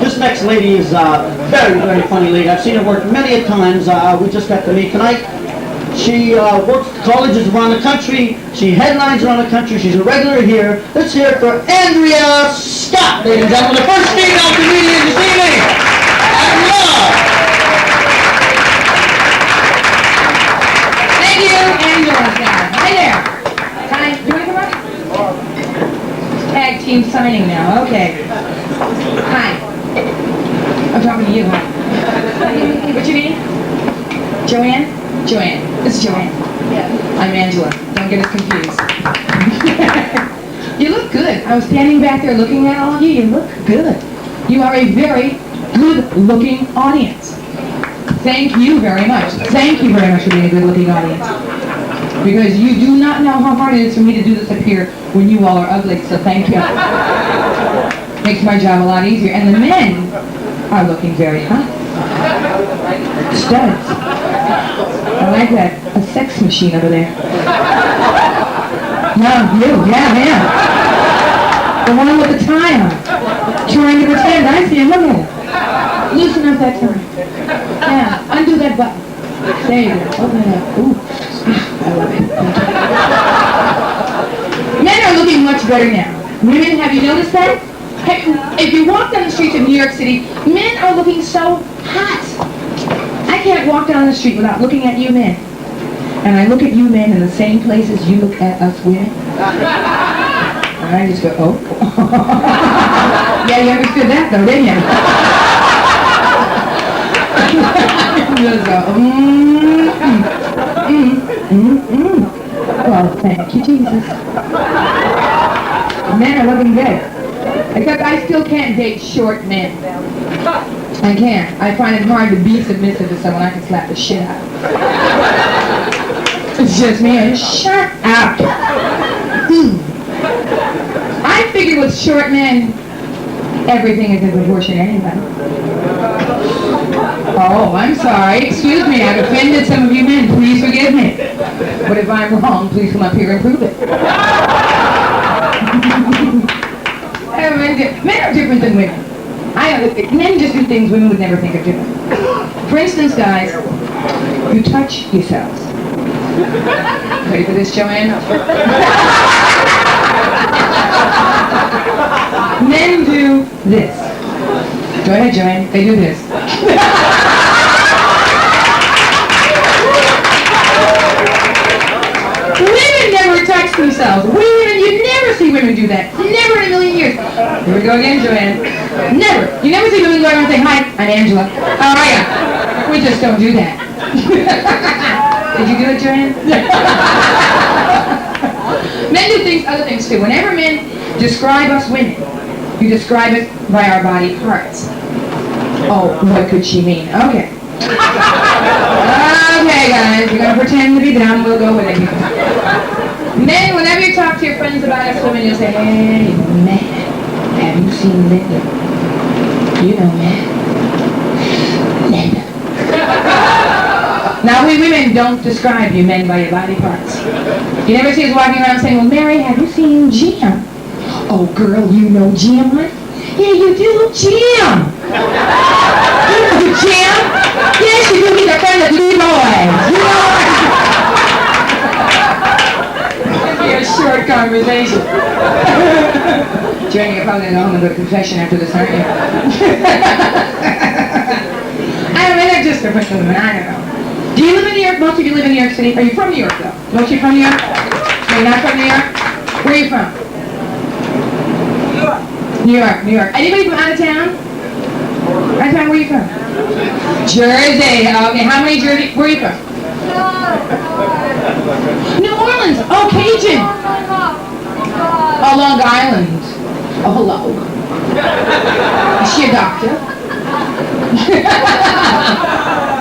This next lady is a very, very funny lady. I've seen her work many a times. We just got to meet tonight. She works at colleges around the country. She headlines around the country. She's a regular here. Let's hear it for Andrea Scott, ladies and gentlemen, the first female comedian this evening. Thank you, Angela. Hi there. Hi, you want to come up? Tag team signing now. Okay. Hi. I'm talking to you. What's your name? Joanne? Joanne. This is Joanne. Yeah. I'm Angela. Don't get us confused. You look good. I was standing back there looking at all of you. You look good. You are a very good-looking audience. Thank you very much. Thank you very much for being a good-looking audience. Because you do not know how hard it is for me to do this up here when you all are ugly, so thank you. Makes my job a lot easier. And the men are looking very hot. Studs. I like that. A sex machine over there. No, you. Yeah. The one with the tie on. Trying to pretend. I see him. Look at him. Loosen up that tie. Yeah. Undo that button. There you go. Open it up. Ooh. I love it. Men are looking much better now. Women, have you noticed that? If you walk down the streets of New York City, men are looking so hot. I can't walk down the street without looking at you men. And I look at you men in the same places you look at us women. And I just go, oh. Yeah, you understood that though, didn't you? Just go, Well, thank you, Jesus. Men are looking good. Except I still can't date short men. I can't. I find it hard to be submissive to someone I can slap the shit out of. It's just me. Shut up. I figure with short men, everything is in proportion anyway. Oh, I'm sorry. Excuse me. I've offended some of you men. Please forgive me. But if I'm wrong, please come up here and prove it. Men are different than women. Men just do things women would never think of doing. For instance, guys, you touch yourselves. Ready for this, Joanne? Men do this. Go ahead, Joanne. They do this. Women never touch themselves. Women, you never see women do that. Never in a million years. Here we go again, Joanne. Never. You never see women go around and say, hi, I'm Angela. How are ya? We just don't do that. Did you do it, Joanne? Men do other things too. Whenever men describe us women, you describe it by our body parts. Oh, what could she mean? Okay. Okay, guys, you're going to pretend to be dumb. We'll go with it. Men, whenever you talk to your friends about us women, you'll say, hey, man, have you seen Linda? You know, man. Linda. Now, we women don't describe you men by your body parts. You never see us walking around saying, well, Mary, have you seen Jim? Oh, girl, you know Jim? Yeah, you do, Jim. You know Jim? Yes, you do. He's a friend of Leroy's. You know? It'd be a short conversation. Jenny, you're probably going to go home and go to confession after this, aren't you? I mean, they're just different women. I don't know. Do you live in New York? Most of you live in New York City. Are you from New York, though? Most of you from New York? No, you're not from New York? Where are you from? New York, New York. Anybody from out of town? Out of town, where are you from? Jersey. Okay, how many Jersey? Where are you from? New Orleans. Oh, Cajun. Oh, Long Island. Oh, hello. Is she a doctor?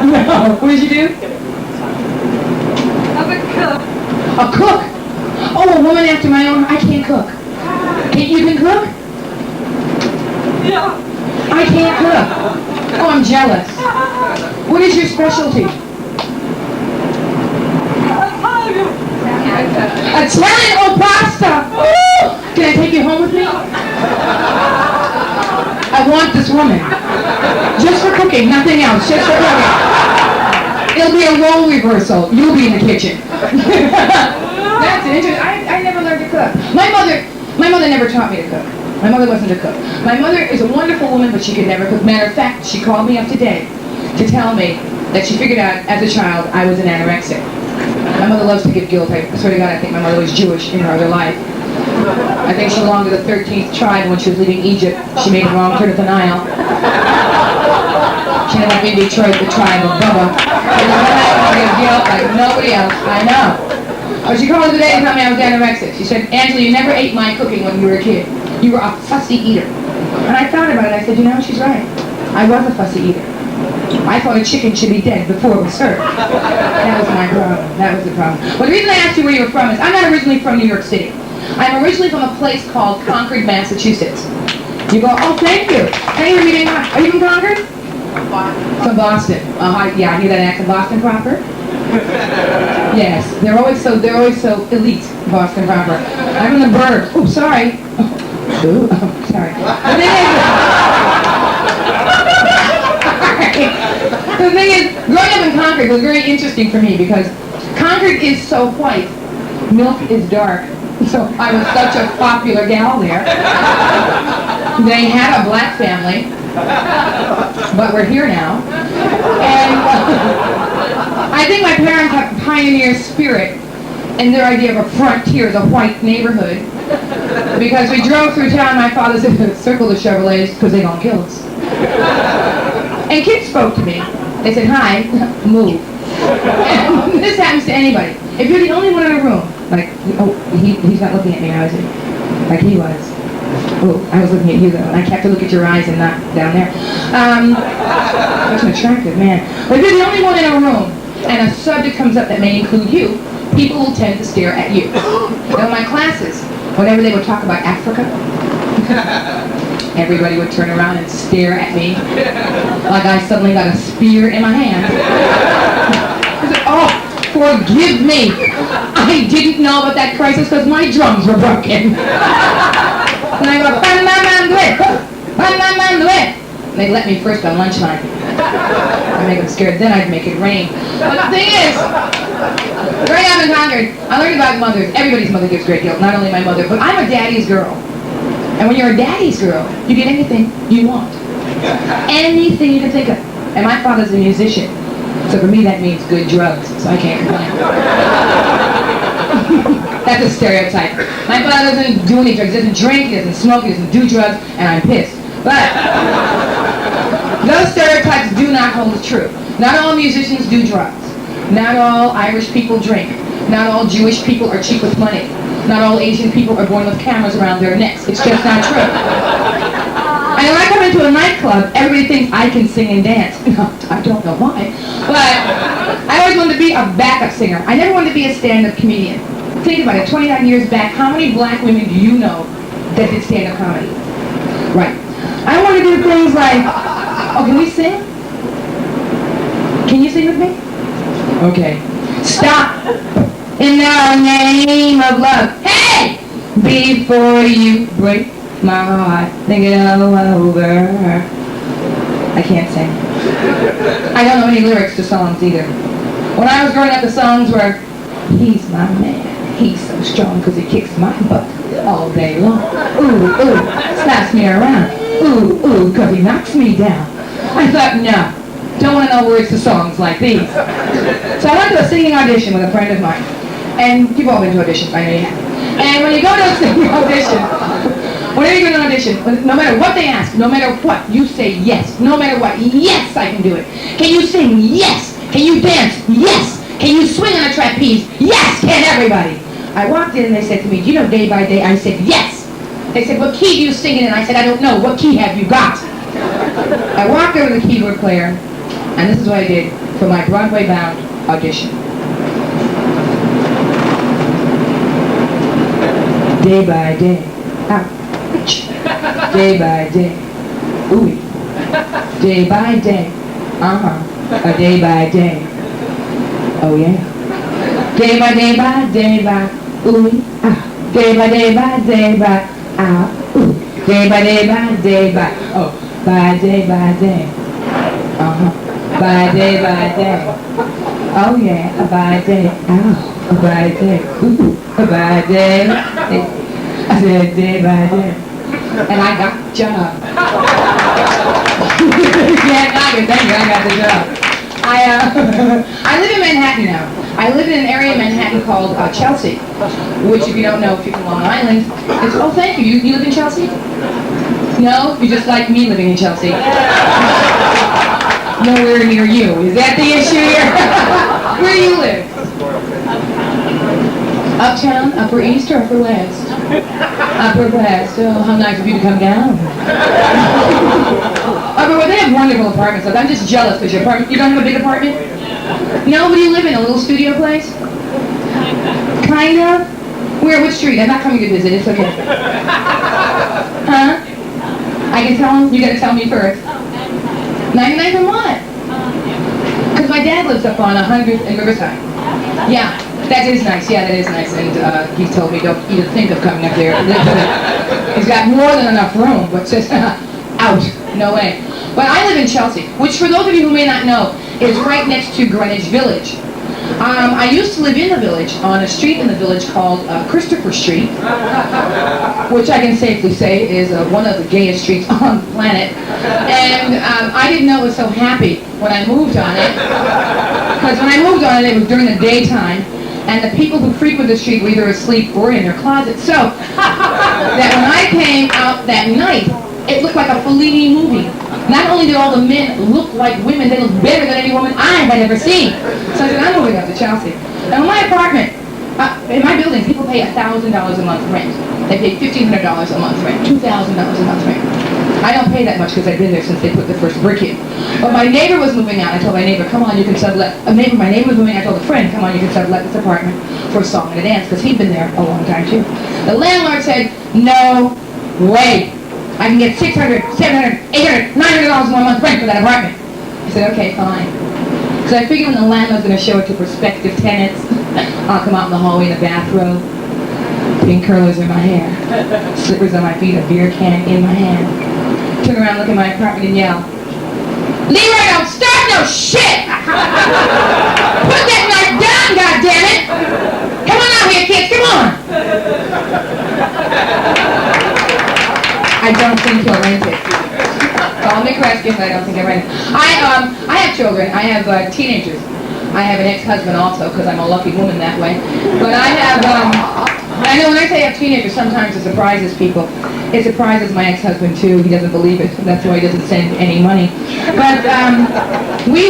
No. What did you do? I'm a cook. A cook? Oh, a woman after my own. I can't cook. You can cook? Yeah. I can't cook. Oh, I'm jealous. What is your specialty? Italian or pasta? Ooh. Can I take you home with me? I want this woman. Just for cooking, nothing else. Just for cooking. It'll be a role reversal. You'll be in the kitchen. That's interesting. I never learned to cook. My mother never taught me to cook. My mother wasn't a cook. My mother is a wonderful woman, but she could never cook. Matter of fact, she called me up today to tell me that she figured out as a child I was an anorexic. My mother loves to give guilt. I swear to God, I think my mother was Jewish in her other life. I think she belonged to the 13th tribe when she was leaving Egypt. She made a wrong turn of the Nile. She ended up in Detroit, the tribe of Bubba. I give guilt like nobody else. I know. But she called me today and told me I was anorexic. She said, Angela, you never ate my cooking when you were a kid. You were a fussy eater. And I thought about it. I said, you know, she's right. I was a fussy eater. I thought a chicken should be dead before it was served. That was my problem. That was the problem. Well, the reason I asked you where you were from is I'm not originally from New York City. I'm originally from a place called Concord, Massachusetts. You go, oh, thank you. Thank you for meeting. Are you from Concord? From Boston. Yeah, I hear that accent. Boston proper? Yes. They're always so elite, Boston proper. I'm from the burbs. Oh, sorry. Oh, sorry. The thing is, growing up in Concord was very interesting for me because Concord is so white, milk is dark. So I was such a popular gal there. They had a black family, but we're here now. And I think my parents have a pioneer spirit in their idea of a frontier, the white neighborhood. Because we drove through town, my father said, circle the Chevrolets because they're going to kill us. And kids spoke to me. They said, hi, move. And this happens to anybody. If you're the only one in a room, like, oh, he's not looking at me now, is he? Like he was. Oh, I was looking at you though, and I kept to look at your eyes and not down there. Such an attractive man. But if you're the only one in a room, and a subject comes up that may include you, people will tend to stare at you. Now, in my classes, whenever they would talk about Africa, everybody would turn around and stare at me like I suddenly got a spear in my hand. I said, oh, forgive me. I didn't know about that crisis because my drums were broken. And I go, ban, ban, ban, do it. Ban, ban, ban, do it. And they'd let me first on lunchtime. I'd make them scared, then I'd make it rain. But the thing is, growing up in Concord, I learned about mothers. Everybody's mother gives great guilt, not only my mother, but I'm a daddy's girl. And when you're a daddy's girl, you get anything you want. Anything you can think of. And my father's a musician. So for me that means good drugs, so I can't complain. That's a stereotype. My father doesn't do any drugs, he doesn't drink, he doesn't smoke, he doesn't do drugs, and I'm pissed. But those stereotypes do not hold true. Not all musicians do drugs. Not all Irish people drink. Not all Jewish people are cheap with money. Not all Asian people are born with cameras around their necks. It's just not true. And when I come into a nightclub, everybody thinks I can sing and dance. No, I don't know why. But I always wanted to be a backup singer. I never wanted to be a stand-up comedian. Think about it, 29 years back, how many black women do you know that did stand-up comedy? Right. I want to do things like, oh, can we sing? Can you sing with me? Okay. Stop. In the name of love. Hey! Before you break my heart, think it all over. I can't sing. I don't know any lyrics to songs either. When I was growing up, the songs were, he's my man, he's so strong because he kicks my butt all day long. Ooh, ooh, slaps me around. Ooh, ooh, because he knocks me down. I thought, no, don't want to know words to songs like these. So I went to a singing audition with a friend of mine. And you've all been to auditions, I know you have. And when you go to a singing audition, whenever you go to an audition, no matter what they ask, no matter what, you say yes. No matter what, yes, I can do it. Can you sing? Yes. Can you dance? Yes. Can you swing on a trapeze? Yes. Can everybody? I walked in and they said to me, do you know Day by Day? I said, yes. They said, what key do you sing in? And I said, I don't know. What key have you got? I walked over to the keyboard player, and this is what I did for my Broadway-bound audition. Day by day, ouch. Day by day, ooh. Day by day, a day by day, oh yeah. Day by day by ooh, ah. Day by day by ah, ooh. Day by day by, oh. By day, by day, by day, oh yeah, by day, ow, by day, ooh, by day, I said day by day, and I got the job. Yeah, thank you, I got the job. I live in Manhattan now. I live in an area in Manhattan called Chelsea, which if you don't know, if you're from Long Island, it's, oh thank you, you live in Chelsea? No? You just like me living in Chelsea. Nowhere near you. Is that the issue here? Where do you live? Uptown, Upper East, or Upper West? Upper West. Oh, how nice of you to come down. Upper West, they have wonderful apartments. I'm just jealous because your apartment, you don't have a big apartment? No? What do you live in? A little studio place? Kind of. Where? Which street? I'm not coming to visit. It's okay. Huh? I can tell him? You gotta tell me first. 99 from what? Because my dad lives up on 100th and Riverside. Yeah, that is nice. Yeah, that is nice. And he told me don't even think of coming up there. He's got more than enough room, but just out. No way. But I live in Chelsea, which for those of you who may not know, is right next to Greenwich Village. I used to live in the village, on a street in the village called Christopher Street, which I can safely say is one of the gayest streets on the planet. And I didn't know it was so happy when I moved on it, because when I moved on it, it was during the daytime, and the people who frequent the street were either asleep or in their closets. So that when I came out that night, it looked like a Fellini movie. Not only did all the men look like women, they looked better than any woman I had ever seen. So I said, I'm moving up to Chelsea. Now in my apartment, in my building, people pay $1,000 a month rent. They pay $1,500 a month rent, $2,000 a month rent. I don't pay that much because I've been there since they put the first brick in. But my neighbor was moving out. I told my neighbor, come on, you can sublet. My neighbor was moving out. I told a friend, come on, you can sublet this apartment for a song and a dance, because he'd been there a long time too. The landlord said, no way. I can get $600, $700, $800, $900 more a month rent for that apartment. I said, okay, fine. So I figured when the landlord's going to show it to prospective tenants, I'll come out in the hallway in a bathrobe, pink curlers in my hair, slippers on my feet, a beer can in my hand, turn around, look at my apartment and yell, Leroy, don't start no shit! Put that knife down, goddammit! Come on out here, kids, come on! I don't think he'll rent it. Call me Kreskin, but I don't think he'll rent it. I have children. I have teenagers. I have an ex-husband also, because I'm a lucky woman that way. But I have, I know when I say I have teenagers, sometimes it surprises people. It surprises my ex-husband too. He doesn't believe it. That's why he doesn't send any money. But he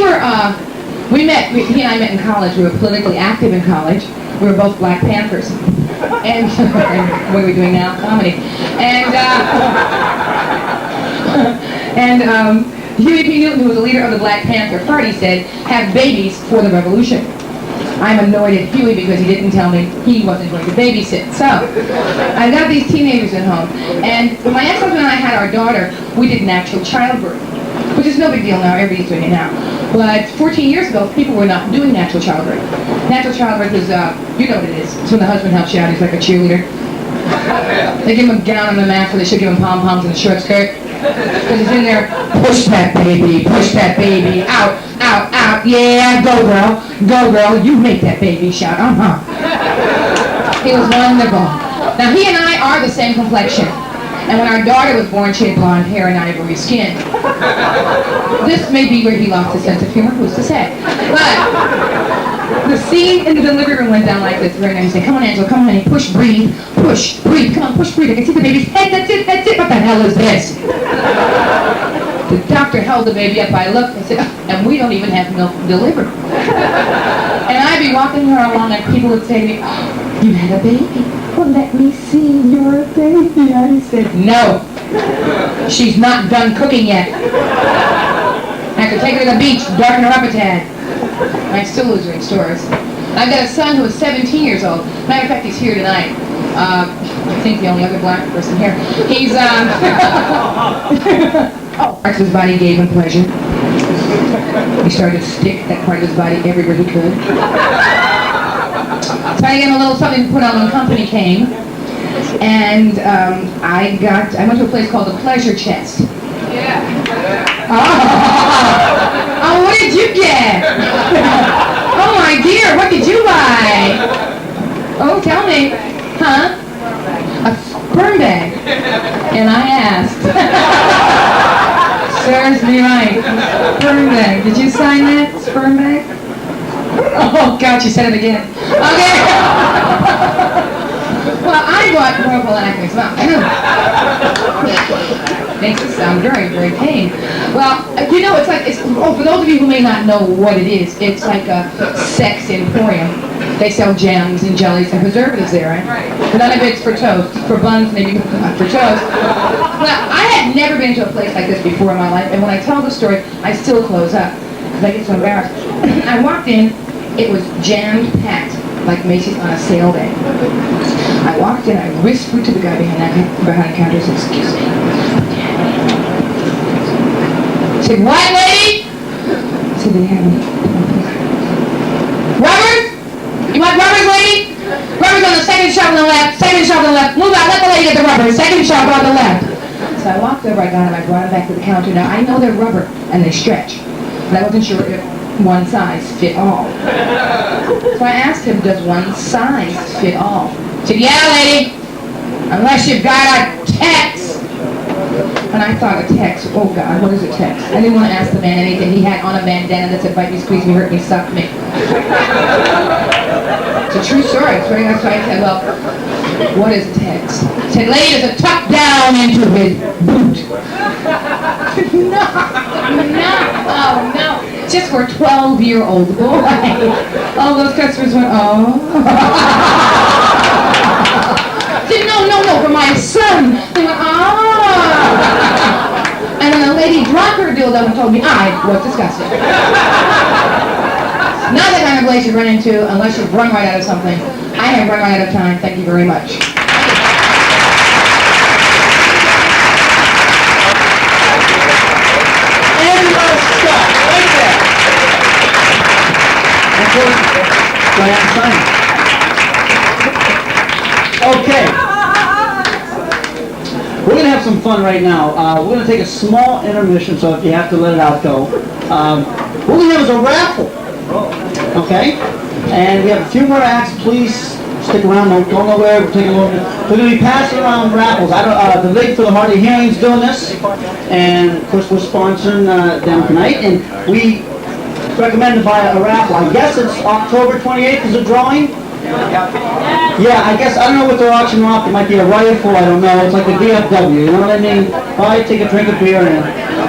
and I met in college. We were politically active in college. We were both Black Panthers. And what are we doing now? Comedy. And Huey P. Newton, who was the leader of the Black Panther Party, said, have babies for the revolution. I'm annoyed at Huey because he didn't tell me he wasn't going to babysit. So, I got these teenagers at home. And when my ex-husband and I had our daughter, we did natural childbirth. which is no big deal now. Everybody's doing it now. But 14 years ago, people were not doing natural childbirth. Natural childbirth is, you know what it is. It's when the husband helps you out. He's like a cheerleader. They give him a gown on the mat, so they should give him pom-poms and a short skirt. Because he's in there, push that baby, out, out, out, yeah, go girl, you make that baby shout, He was wonderful. Now he and I are the same complexion. And when our daughter was born, she had blonde hair and ivory skin. This may be where he lost his sense of humor, who's to say. But the scene in the delivery room went down like this. Very nice. He said, come on, Angela, come on, honey, push, breathe, come on, push, breathe. I can see the baby's head, that's it. What the hell is this? The doctor held the baby up. I looked and said, and we don't even have milk delivered. And I'd be walking her along and people would say to me, oh, you had a baby? Well, let me see your baby. I said, no. She's not done cooking yet. I have to take her to the beach, darken her up a tad. I still lose her in stores. I've got a son who is 17 years old. Matter of fact, he's here tonight. I think the only other black person here. He's, oh, parts of his body gave him pleasure. He started to stick that part of his body everywhere he could. So I gave him a little something to put on when company came. And I went to a place called the Pleasure Chest. Oh, what did you get? Oh my dear, what did you buy? Oh, tell me. Huh? A sperm bag. And I asked. Serves me right. Sperm bag. Did you sign that? Sperm bag? Oh God, she said it again. Okay. Well, I bought prophylactics. Makes it sound very, very pain. Well, you know, for those of you who may not know what it is, it's like a sex emporium. They sell jams and jellies and preservatives there, right? None of it's for toast. For buns, maybe for toast. Well, I had never been to a place like this before in my life, and when I tell the story, I still close up, because I get so embarrassed. I walked in, it was jammed packed, like Macy's on a sale day. I walked in, I whispered to the guy behind the counter, I said, excuse me. I said, what, lady? I said, they have any rubbers? You want rubbers, lady? Rubbers on the second shelf on the left, Move out, let the lady get the rubbers, second shelf on the left. So I walked over, I got them, I brought them back to the counter. Now, I know they're rubber, and they stretch. But I wasn't sure if one size fit all. So I asked him, does one size fit all? He said, yeah, lady, unless you've got a text. And I thought, a text, oh God, what is a text? I didn't want to ask the man anything. He had on a bandana that said, bite me, squeeze me, hurt me, suck me. It's a true story. So I said, well, what is a text? He said, lady, there's a tuck down into his boot. Oh no. Just for a 12-year-old boy. All those customers went, oh. Said, no, for my son. They went, oh. And then the lady dropped her dildo and told me I was disgusted. Not the kind of place you run into unless you've run right out of something. I have run right out of time. Thank you very much. Okay. We're going to have some fun right now. We're going to take a small intermission, so if you have to let it out, go. What we have is a raffle. Okay? And we have a few more acts. Please stick around. Don't go nowhere. We're taking a little bit. We're going to be passing around raffles. The League for the Hard of Hearing is doing this. And, of course, we're sponsoring them tonight. And we recommend to buy a raffle. I guess it's October 28th is the drawing? Yeah, I don't know what they're auctioning off. It might be a rifle, I don't know. It's like a VFW, you know what I mean? Buy, take a drink of beer, and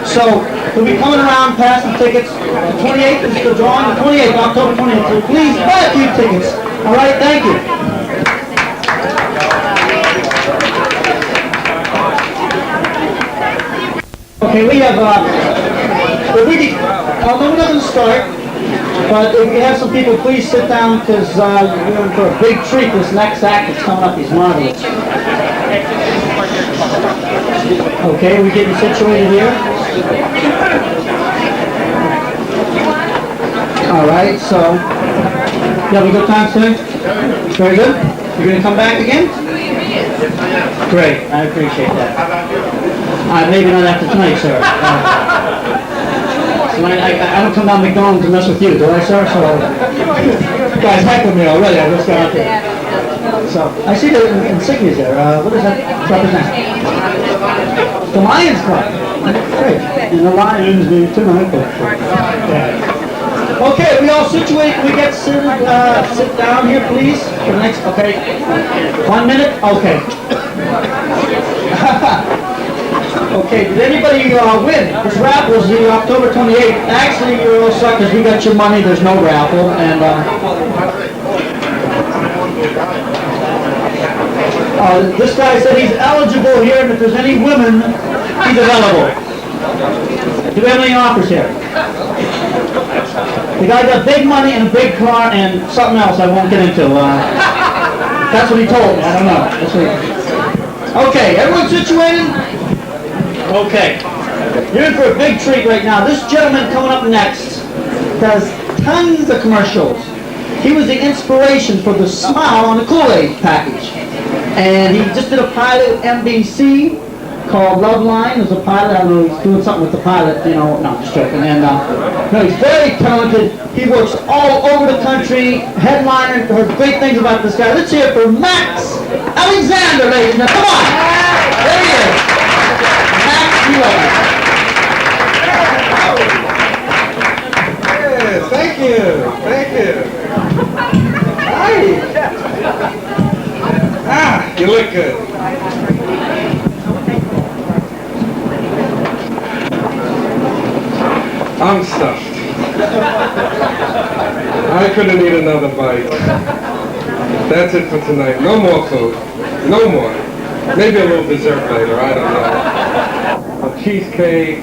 so we'll be coming around passing tickets. The 28th is the drawing, the 28th, October 28th. So please buy a few tickets. All right, thank you. Okay, we have, we're not going to start. But if you have some people, please sit down because you're in for a big treat. This next act that's coming up is marvelous. Okay, we getting situated here. All right, so, you have a good time, sir? Very good. You're going to come back again? Great, I appreciate that. Maybe not after tonight, sir. So I don't come down McDonald's to mess with you, do I, sir? So, you guys heckling me already, I just got out there. So, I see the insignias there. What does that represent? The Lions Club. Great. And the Lions need tonight. Okay, we all situated. We get sit down here, please. For the next. Okay. 1 minute. Okay. Okay. Did anybody win? This raffle is the October 28th. Actually, you're all suckers. We got your money. There's no raffle, and. This guy said he's eligible here, and if there's any women, he's available. Do we have any offers here? The guy got big money and a big car and something else I won't get into. That's what he told me. I don't know. Okay, everyone situated? Okay. You're in for a big treat right now. This gentleman coming up next does tons of commercials. He was the inspiration for the smile on the Kool-Aid package. And he just did a pilot with NBC called Love Line. There's a pilot, I don't know, he's doing something with the pilot, you know, no, I'm just joking. And, no, he's very talented. He works all over the country. Headliner, heard great things about this guy. Let's hear it for Max Alexander, ladies and gentlemen. Come on. There he is. Max Miller. Yes, thank you. Thank you. Hi. You look good. I'm stuffed. I couldn't eat another bite. That's it for tonight. No more food. No more. Maybe a little dessert later. I don't know. A cheesecake,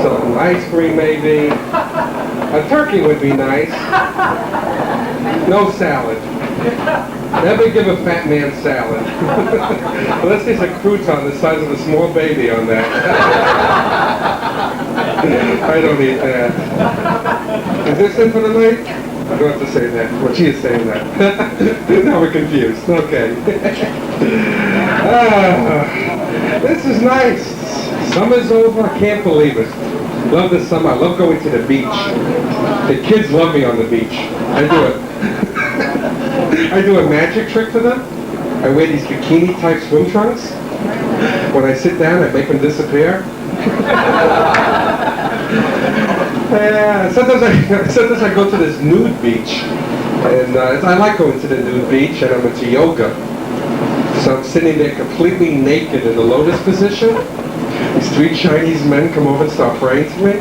some ice cream maybe. A turkey would be nice. No salad. Never give a fat man salad. Unless there's a crouton the size of a small baby on that. I don't eat that. Is this it for the night? I don't have to say that. Well, she is saying that. Now we're confused. Okay. This is nice. Summer's over. I can't believe it. Love the summer. I love going to the beach. The kids love me on the beach. I do it. I do a magic trick for them. I wear these bikini-type swim trunks. When I sit down, I make them disappear. Sometimes I go to this nude beach, and I like going to the nude beach, and I'm into yoga. So I'm sitting there completely naked in the lotus position. These 3 Chinese men come over and start praying to me.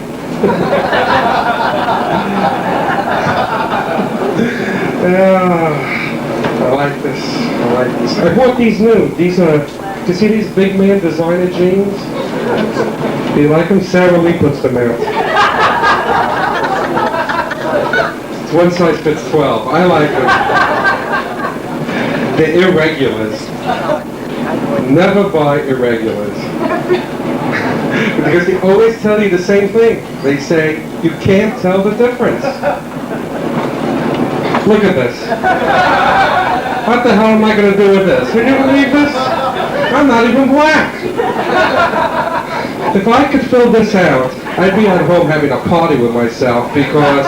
I like this. I like this. I bought these new. These are, you see these big man designer jeans? Do you like them? Sarah Lee puts them out. It's one size fits 12. I like them. They're irregulars. Never buy irregulars. Because they always tell you the same thing. They say, you can't tell the difference. Look at this. What the hell am I going to do with this? Can you believe this? I'm not even black. If I could fill this out, I'd be at home having a party with myself because,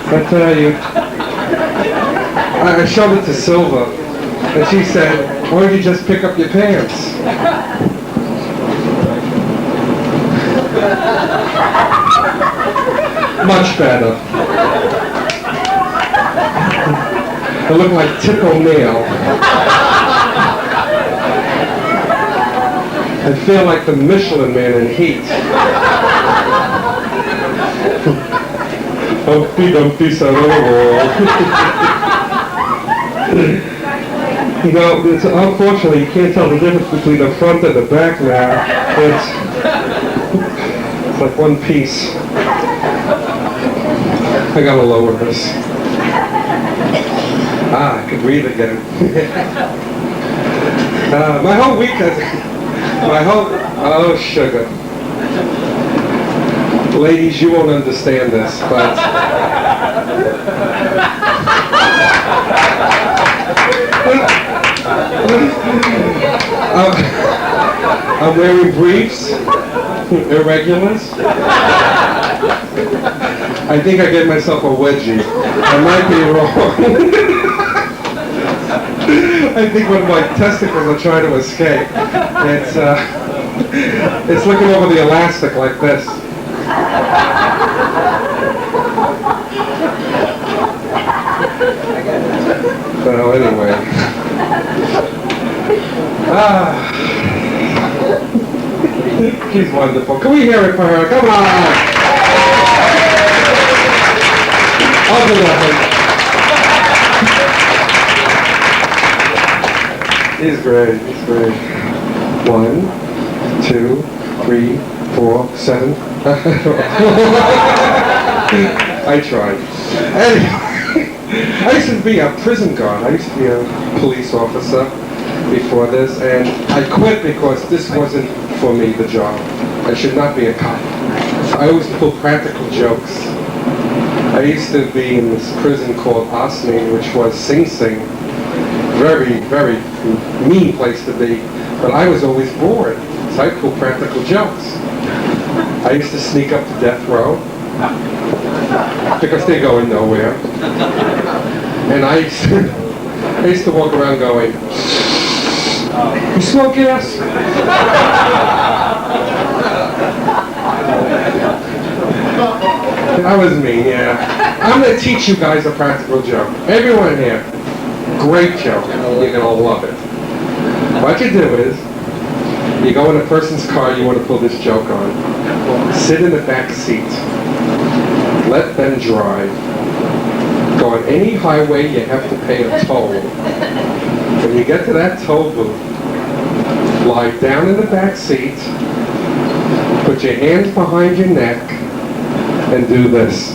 I tell you, I showed it to Silva, and she said, why don't you just pick up your pants? Much better. I look like Tip O'Neill. I feel like the Michelin Man in Heat. Humpty Dumpty sat on the wall. You know, unfortunately, you can't tell the difference between the front and the back now. It's like one piece. I gotta lower this. I could breathe again. My whole week has... oh, sugar. Ladies, you won't understand this, but I'm wearing briefs, irregulars. I think I gave myself a wedgie. I might be wrong. I think one of my testicles are trying to escape. It's looking over the elastic like this. So anyway. She's wonderful. Can we hear it for her? Come on! I'll do that. He's great. He's great. 1, 2, 3, 4, 7. I tried. Anyway, I used to be a prison guard. I used to be a police officer before this, and I quit because this wasn't for me, the job. I should not be a cop. I always pull practical jokes. I used to be in this prison called Osney, which was Sing Sing. Very, very mean place to be. But I was always bored, so I pulled practical jokes. I used to sneak up to death row, because they're going nowhere. And I used to walk around going, "You smoke gas?" That was me, yeah. I'm going to teach you guys a practical joke. Everyone here, great joke. You're going to love it. What you do is, you go in a person's car, you want to pull this joke on. Sit in the back seat. Let them drive. Go on any highway, you have to pay a toll. When you get to that toll booth, lie down in the back seat, put your hands behind your neck, and do this.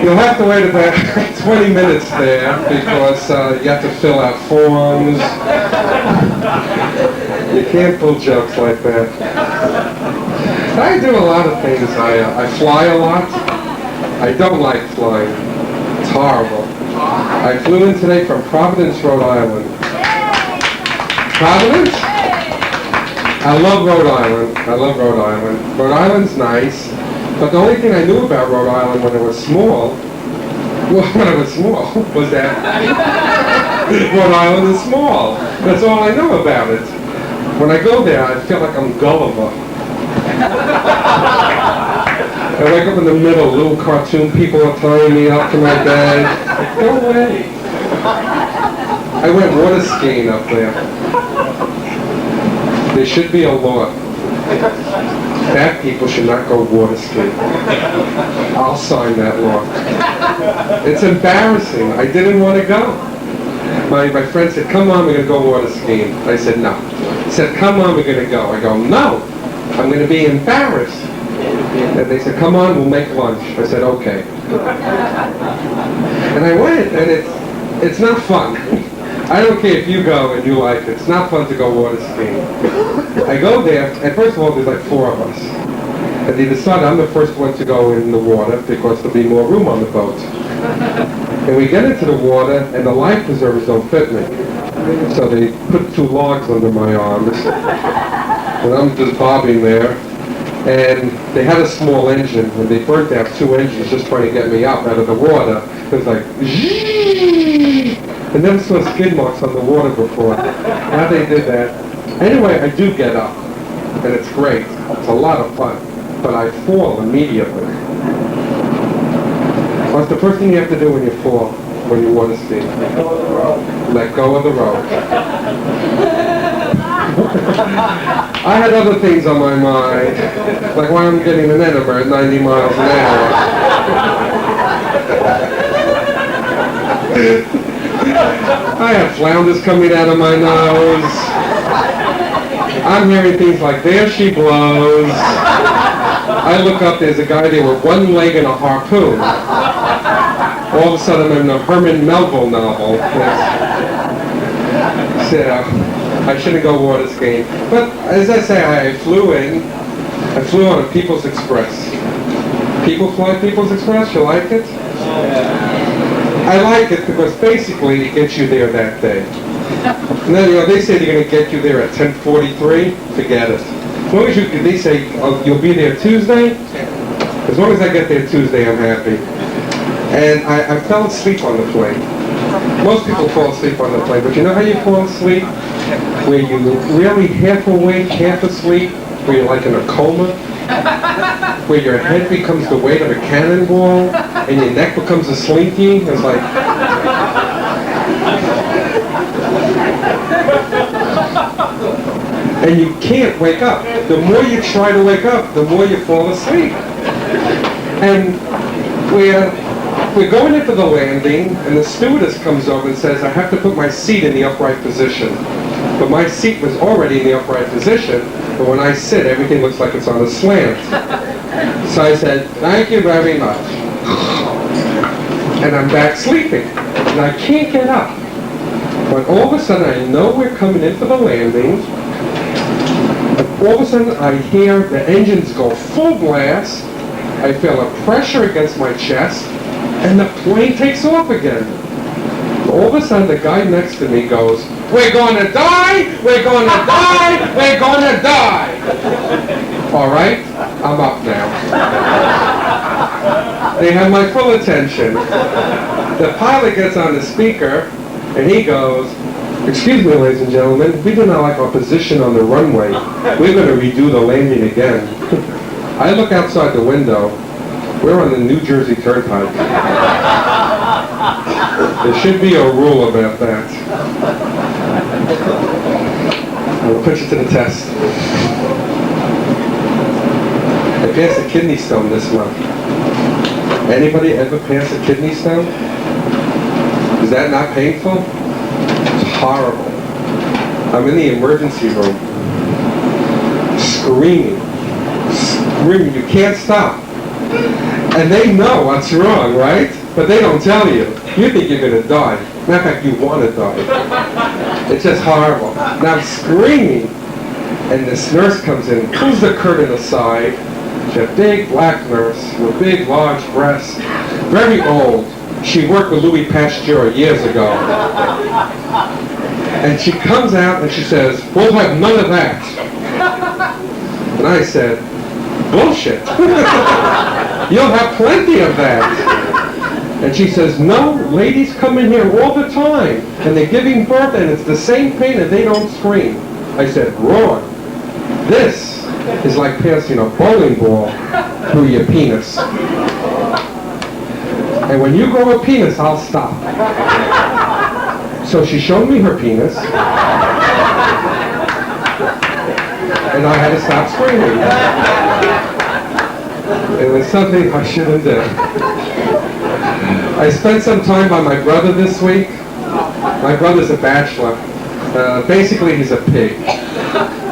You'll have to wait about 20 minutes there because you have to fill out forms. You can't pull jokes like that. I do a lot of things. I fly a lot. I don't like flying. It's horrible. I flew in today from Providence, Rhode Island. Providence? I love Rhode Island. I love Rhode Island. Rhode Island's nice. But the only thing I knew about Rhode Island when it was small, was that Rhode Island is small. That's all I know about it. When I go there, I feel like I'm Gulliver. I wake up in the middle, little cartoon people are tying me up to my bed. Go away. I went water skiing up there. There should be a law. Fat people should not go water skiing. I'll sign that law. It's embarrassing. I didn't want to go. My friend said, "Come on, we're going to go water skiing." I said, "No." He said, "Come on, we're going to go." I go, "No, I'm going to be embarrassed." And they said, "Come on, we'll make lunch." I said, "Okay." And I went, and it's not fun. I don't care if you go and you like it. It's not fun to go water skiing. I go there, and first of all, there's like 4 of us. And they decided I'm the first one to go in the water because there'll be more room on the boat. And we get into the water, and the life preservers don't fit me. So they put 2 logs under my arms, and I'm just bobbing there. And they had a small engine, and they burnt out 2 engines just trying to get me up out of the water. It was like, zzzz. I never saw skid marks on the water before. Now they did that. Anyway, I do get up, and it's great. It's a lot of fun, but I fall immediately. What's the first thing you have to do when you fall, when you want to ski? Let go of the rope. Let go of the rope. I had other things on my mind, like why I'm getting an enema at 90 miles an hour. I have flounders coming out of my nose. I'm hearing things like, there she blows. I look up, there's a guy there with one leg and a harpoon. All of a sudden I'm in a Herman Melville novel. So, I shouldn't go water skiing. But as I say, I flew on a People's Express. People fly People's Express, you like it? I like it because basically it gets you there that day. And then, they say they're going to get you there at 10:43, forget it. As long as they say, you'll be there Tuesday, as long as I get there Tuesday, I'm happy. And I fell asleep on the plane. Most people fall asleep on the plane, but you know how you fall asleep? Where you really half awake, half asleep, where you're like in a coma? Where your head becomes the weight of a cannonball, and your neck becomes a slinky. It's like... And you can't wake up. The more you try to wake up, the more you fall asleep. And we're going in for the landing, and the stewardess comes over and says, I have to put my seat in the upright position. But my seat was already in the upright position, but when I sit, everything looks like it's on a slant. So I said, thank you very much. And I'm back sleeping, and I can't get up. But all of a sudden, I know we're coming in for the landing, and all of a sudden, I hear the engines go full blast, I feel a pressure against my chest, and the plane takes off again. All of a sudden, the guy next to me goes, we're going to die, we're going to die, we're going to die. All right, I'm up now. They have my full attention. The pilot gets on the speaker, and he goes, excuse me, ladies and gentlemen, we do not like our position on the runway. We're going to redo the landing again. I look outside the window. We're on the New Jersey Turnpike. There should be a rule about that. We'll put you to the test. I passed a kidney stone this month. Anybody ever pass a kidney stone? Is that not painful? It's horrible. I'm in the emergency room. Screaming. You can't stop. And they know what's wrong, right? But they don't tell you. You think you're going to die. Matter of fact, you want to die. It's just horrible. And I'm screaming. And this nurse comes in, pulls the curtain aside. She's a big black nurse with big, large breasts. Very old. She worked with Louis Pasteur years ago. And she comes out and she says, we'll have none of that. And I said, bullshit. You'll have plenty of that. And she says, no, ladies come in here all the time, and they're giving birth, and it's the same pain, and they don't scream. I said, wrong. This is like passing a bowling ball through your penis. And when you grow a penis, I'll stop. So she showed me her penis, and I had to stop screaming. It was something I shouldn't do. I spent some time by my brother this week. My brother's a bachelor. Basically, he's a pig.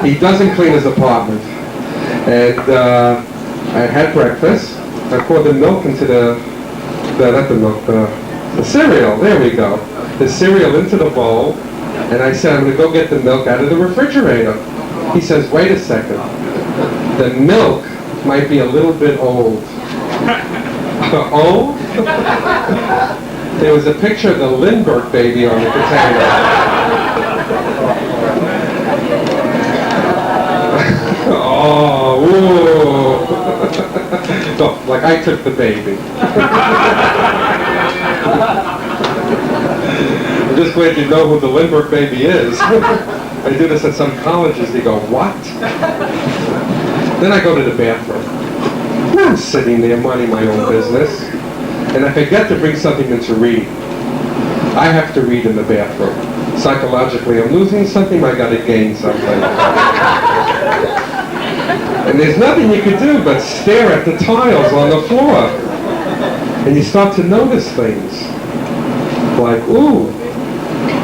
He doesn't clean his apartment. And I had breakfast. I poured the milk into the cereal. There we go. The cereal into the bowl. And I said, I'm going to go get the milk out of the refrigerator. He says, wait a second. The milk might be a little bit old. Old? There was a picture of the Lindbergh baby on the container. Oh, ooh. So, like I took the baby. I'm just glad you know who the Lindbergh baby is. I do this at some colleges. They go, what? Then I go to the bathroom. I'm sitting there minding my own business, and I forget to bring something in to read. I have to read in the bathroom. Psychologically, I'm losing something, I got to gain something. And there's nothing you can do but stare at the tiles on the floor. And you start to notice things. Like, ooh,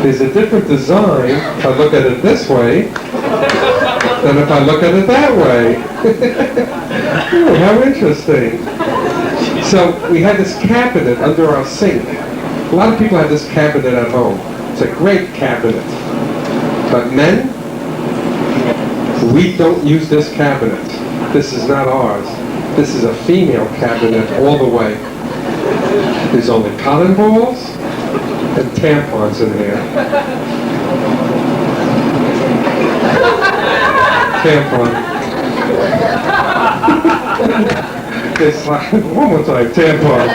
there's a different design. If I look at it this way, than if I look at it that way. Oh, how interesting. So we had this cabinet under our sink. A lot of people have this cabinet at home. It's a great cabinet. But men, we don't use this cabinet. This is not ours. This is a female cabinet all the way. There's only cotton balls and tampons in here. Tampon. It's like, one more time, tampon.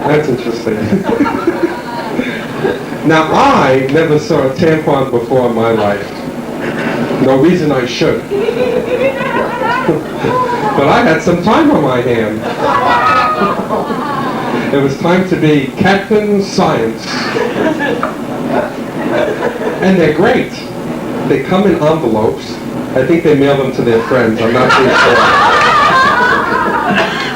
That's interesting. Now, I never saw a tampon before in my life. No reason I should. But I had some time on my hand. It was time to be Captain Science. And they're great. They come in envelopes. I think they mail them to their friends. I'm not too sure.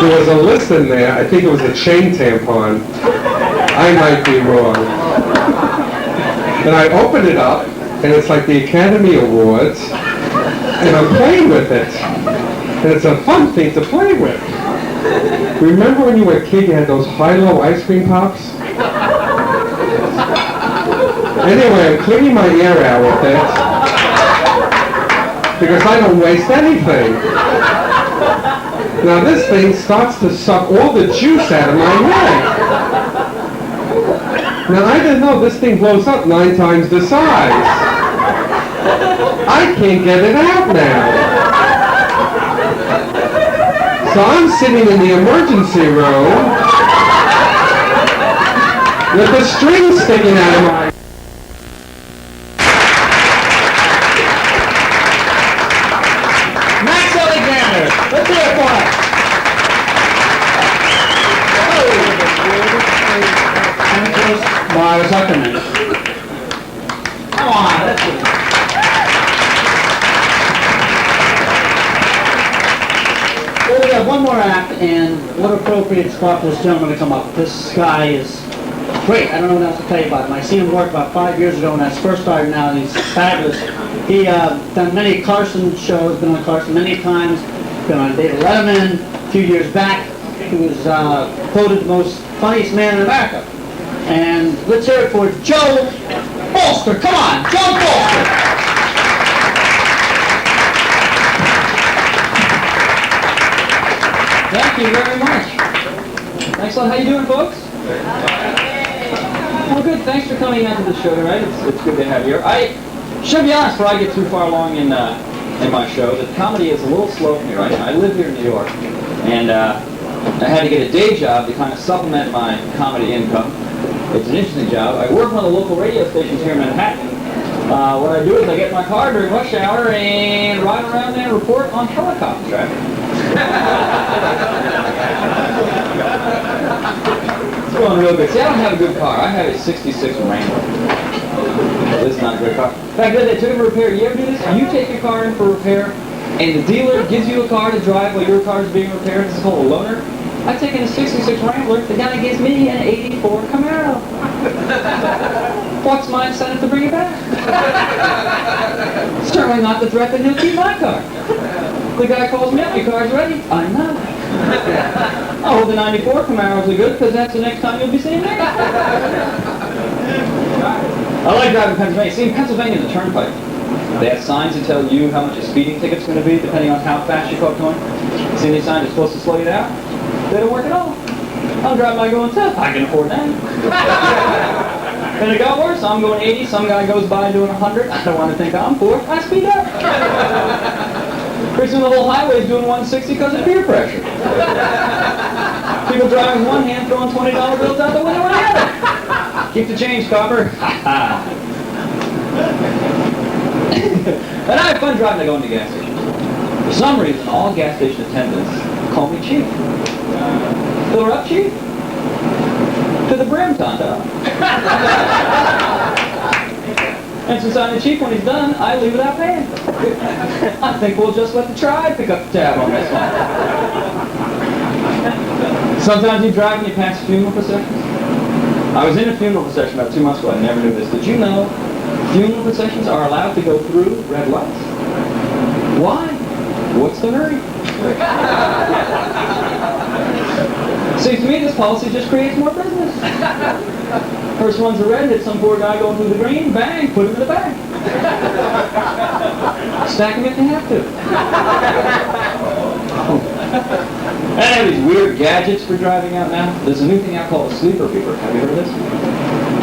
There was a list in there. I think it was a chain tampon. I might be wrong. And I opened it up, and it's like the Academy Awards, and I'm playing with it. And it's a fun thing to play with. Remember when you were a kid, you had those high-low ice cream pops? Anyway, I'm cleaning my ear out with it, because I don't waste anything. Now this thing starts to suck all the juice out of my neck. Now I didn't know this thing blows up 9 times the size. I can't get it out now. So I'm sitting in the emergency room with the string sticking out of my... Max Alexander, let's hear it for us. Mara Zuckerman. Come on, let's do it. Well, we got one more act, and what appropriate spot for this gentleman to come up. This guy is great. I don't know what else to tell you about him. I seen him work about 5 years ago when I first started out, and he's fabulous. He done many Carson shows, been on Carson many times, been on David Letterman a few years back. He was voted the most funniest man in America. And let's hear it for Joe Bolster. Come on, Joe Bolster. Thank you very much. Excellent. How you doing, folks? Well, good. Thanks for coming out to the show tonight. It's good to have you here. I should be honest, before I get too far along in my show, that comedy is a little slow for me right now. I live here in New York, and I had to get a day job to kind of supplement my comedy income. It's an interesting job. I work on the local radio stations here in Manhattan. What I do is I get in my car during rush hour and ride around there and report on helicopter traffic. It's going real good. See, I don't have a good car. I have a '66 Wrangler. This is not a good car. In fact, they took it for repair. You ever do this? You take your car in for repair, and the dealer gives you a car to drive while your car is being repaired. This is called a loaner. I've taken a '66 Wrangler. The guy gives me an '84 Camaro. What's my incentive to bring it back? Certainly not the threat that he'll keep my car. The guy calls me up, your car's ready. I'm not. Oh, the '94 Camaros are good because that's the next time you'll be seeing me. I like driving Pennsylvania. See, in Pennsylvania, the turnpike, they have signs that tell you how much a speeding ticket's going to be depending on how fast you're going. See any signs that are supposed to slow you down? They don't work at all. I'm driving by going 10. I can afford that. And it got worse. I'm going 80. Some guy goes by doing 100. I don't want to think I'm poor. I speed up. Pretty soon the whole highway is doing 160 because of peer pressure. People driving with one hand, throwing $20 bills out the window with the other. Keep the change, copper. And I have fun driving to go into gas stations. For some reason, all gas station attendants call me Chief. Fill her up, Chief? To the brim, Tonto. And since I'm the chief when he's done, I leave without paying. I think we'll just let the tribe pick up the tab on this one. Sometimes you drive and you pass funeral processions. I was in a funeral procession about 2 months ago. I never knew this. Did you know Funeral processions are allowed to go through red lights. Why? What's the hurry? Seems to me this policy just creates more business. First one's a red, hit some poor guy going through the green, bang, put him in the bag. Stack him if you have to. And I have these weird gadgets for driving out now. There's a new thing out called a sleeper beeper. Have you heard of this?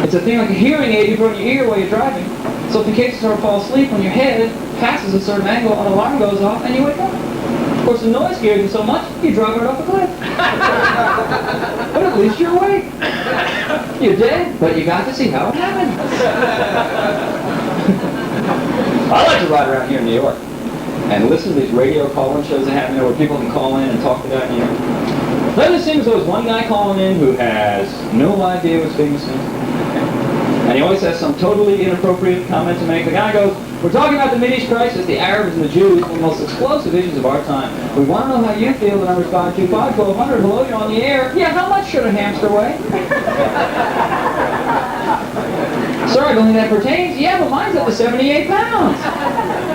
It's a thing like a hearing aid you put in your ear while you're driving. So if in case you sort of fall asleep, when your head passes a certain angle, an alarm goes off and you wake up. Of course, the noise scares you so much, you drive right off a cliff. But at least you're awake. You're dead, but you got to see how it happened. I like to ride around here in New York and listen to these radio call-in shows that happen where people can call in and talk to that, you know. Then it seems there's one guy calling in who has no idea what's being said. And he always has some totally inappropriate comment to make. The guy goes, we're talking about the Mideast crisis, the Arabs and the Jews, one of the most explosive issues of our time. We want to know how you feel. The number's 525-1200. Hello, you're on the air. Yeah, how much should a hamster weigh? Sir, I don't think that pertains. Yeah, but mine's up to 78 pounds.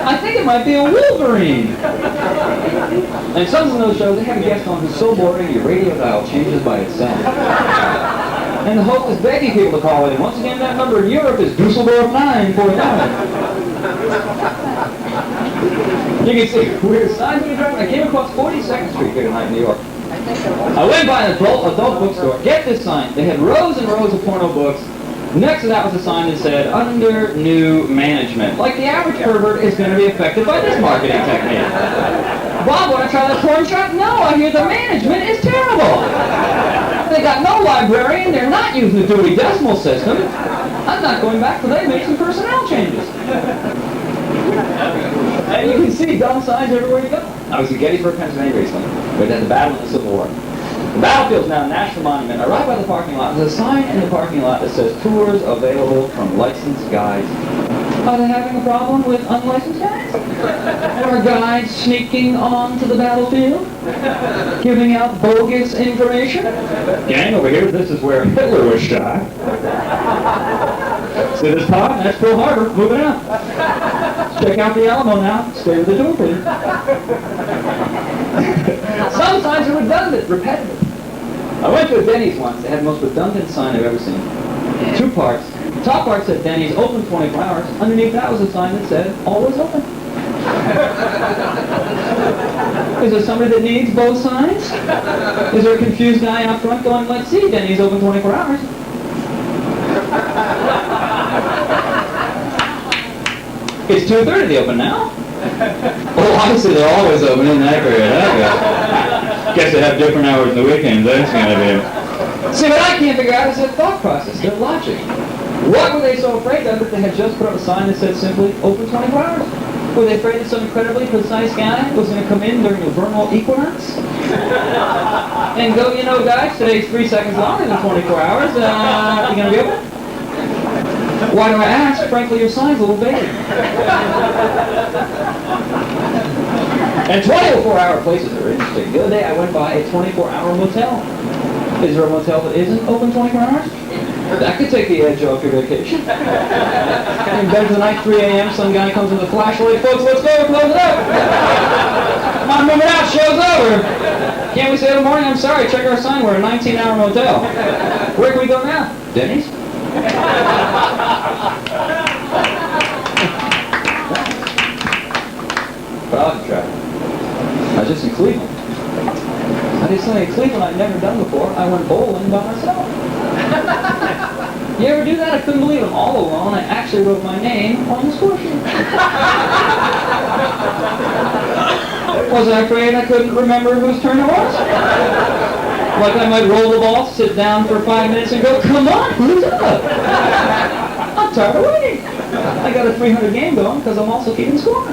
I think it might be a wolverine. And some of those shows, they have a guest on who's so boring, your radio dial changes by itself. And the host is begging people to call in. Once again, that number in Europe is Dusseldorf 949. You can see weird signs when you're driving. I came across 42nd Street here tonight in New York. I went by an adult bookstore. Get this sign. They had rows and rows of porno books. Next to that was a sign that said, under new management. Like the average pervert is going to be affected by this marketing technique. Bob, want to try that porn shop? No, I hear the management is terrible. They got no librarian, they're not using the Dewey Decimal System. I'm not going back till they make some personnel changes. And you can see dumb signs everywhere you go. I was in Gettysburg, Pennsylvania recently. We had the battle in the Civil War. The battlefield's now a national monument. I ride by the parking lot. There's a sign in the parking lot that says tours available from licensed guides. Are they having a problem with unlicensed guides? Are guides sneaking onto the battlefield? Giving out bogus information? Gang, over here, this is where Hitler was shot. See this top? That's Pearl Harbor. Moving on. Check out the Alamo now. Stay with the door, please. Some signs are redundant, repetitive. I went to a Denny's once. They had the most redundant sign I've ever seen. 2 parts. The top part said Denny's open 24 hours. Underneath that was a sign that said always open. Is there somebody that needs both signs? Is there a confused guy out front going, let's see, Denny's open 24 hours. It's 2:30, they open now. Oh, obviously they're always open in that period. Okay. Guess they have different hours in the weekends. That's going to be... See, what I can't figure out is their thought process, their logic. What were they so afraid of that they had just put up a sign that said simply, open 24 hours? Were they afraid that some incredibly precise guy was going to come in during the vernal equinox? And go, you know, guys, today's 3 seconds longer than 24 hours. You going to be open? Why do I ask? Frankly, your sign's a little big. And 24-hour places are interesting. The other day I went by a 24-hour motel. Is there a motel that isn't open 24 hours? That could take the edge off your vacation. In bed tonight, 3 a.m., some guy comes with a flashlight. Folks, let's go, close it up. Come on, move it out, show's over. Can't we say in the morning, I'm sorry, check our sign, we're a 19-hour motel. Where can we go now? Denny's? But I'll try. I was just in Cleveland. I did something in Cleveland I'd never done before. I went bowling by myself. You ever do that? I couldn't believe I'm all alone. I actually wrote my name on the score sheet. Was I afraid I couldn't remember whose turn it was? Like I might roll the ball, sit down for 5 minutes and go, come on, who's up? I'm tired of waiting. I got a 300 game going because I'm also keeping score.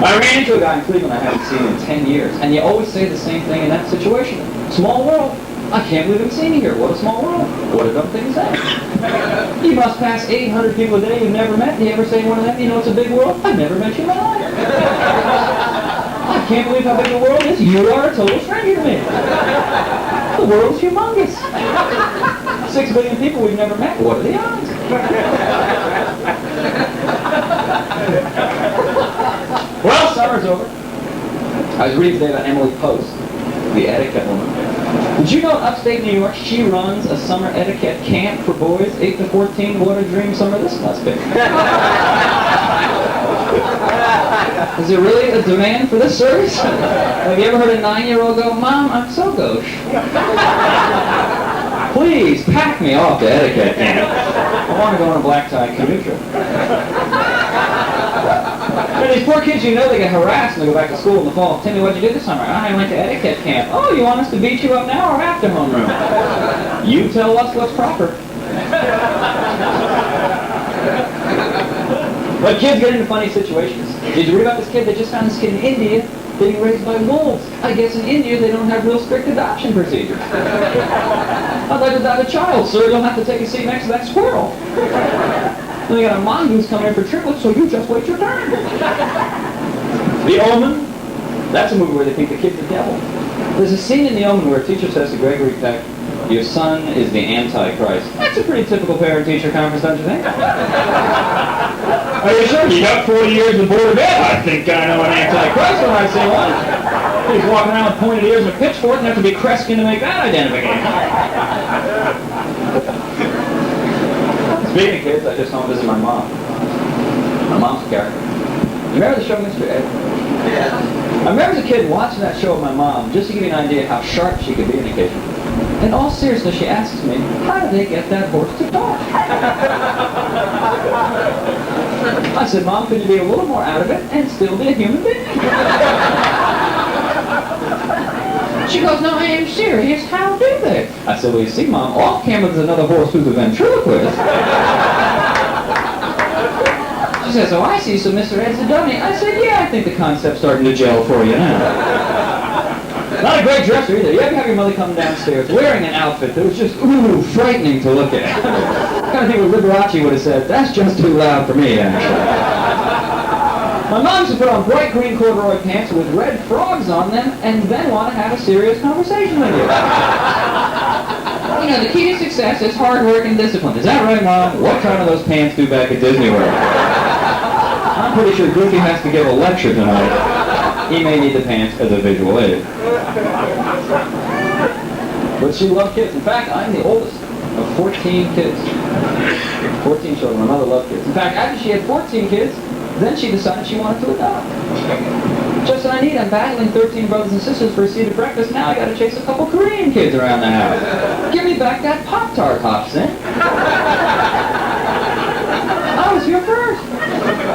I ran into a guy in Cleveland I haven't seen in 10 years, and you always say the same thing in that situation. Small world. I can't believe I'm seeing you here. What a small world. What a dumb thing to say. You must pass 800 people a day you've never met, and you ever say to one of them, you know it's a big world? I've never met you in my life. I can't believe how big the world is. You are a total stranger to me. The world's humongous. 6 billion people we've never met. What are the odds? Well, summer's over. I was reading today about Emily Post, the etiquette woman. Did you know in upstate New York, she runs a summer etiquette camp for boys 8 to 14? What a dream summer this must be. Is there really a demand for this service? Have you ever heard a 9-year-old go, Mom, I'm so gauche. Please, pack me off to etiquette camp. I want to go on a black tie canoe trip. And these poor kids, you know they get harassed when they go back to school in the fall. Timmy, what'd you do this summer? I went to etiquette camp. Oh, you want us to beat you up now or after homeroom? You tell us what's proper. But kids get into funny situations. Did you read about this kid? They just found this kid in India being raised by wolves. I guess in India they don't have real strict adoption procedures. I'd like to adopt a child, sir. You'll have to take a seat next to that squirrel. Then you got a mongoose coming in for triplets, so you just wait your turn. The Omen. That's a movie where they think the kid's the devil. There's a scene in The Omen where a teacher says to Gregory Peck, your son is the Antichrist. That's a pretty typical parent-teacher conference, don't you think? Are you sure? You got 40 years of Board of Ed. I think I know an Antichrist when I see one. He's walking around with pointed ears and a pitchfork and have to be Kreskin to make that identification. Speaking of kids, I just went to visit my mom. My mom's a character. You remember the show Mr. Ed? Yeah. I remember as a kid watching that show with my mom, just to give you an idea how sharp she could be on occasion. In all seriousness, she asks me, how did they get that horse to talk? I said, Mom, could you be a little more out of it and still be a human being? She goes, no, I am serious. How do they? I said, well, you see, Mom, off camera there's another horse who's a ventriloquist. She says, oh, I see, so Mr. Ed's a dummy. I said, yeah, I think the concept's starting to gel for you now. Not a great dresser either. You ever have your mother come downstairs wearing an outfit that was just, ooh, frightening to look at? Kind of thing what Liberace would have said, that's just too loud for me, actually. My mom used to put on bright green corduroy pants with red frogs on them and then want to have a serious conversation with you. You know, the key to success is hard work and discipline. Is that right, Mom? What kind of those pants do back at Disney World? I'm pretty sure Goofy has to give a lecture tonight. He may need the pants as a visual aid. But she loved kids. In fact, I'm the oldest of 14 kids. 14 children. My mother loved kids. In fact, after she had 14 kids, then she decided she wanted to adopt. Just what I need. I'm battling 13 brothers and sisters for a seat at breakfast. Now I got to chase a couple Korean kids around the house. Give me back that Pop-Tart, Hobson. I was here first.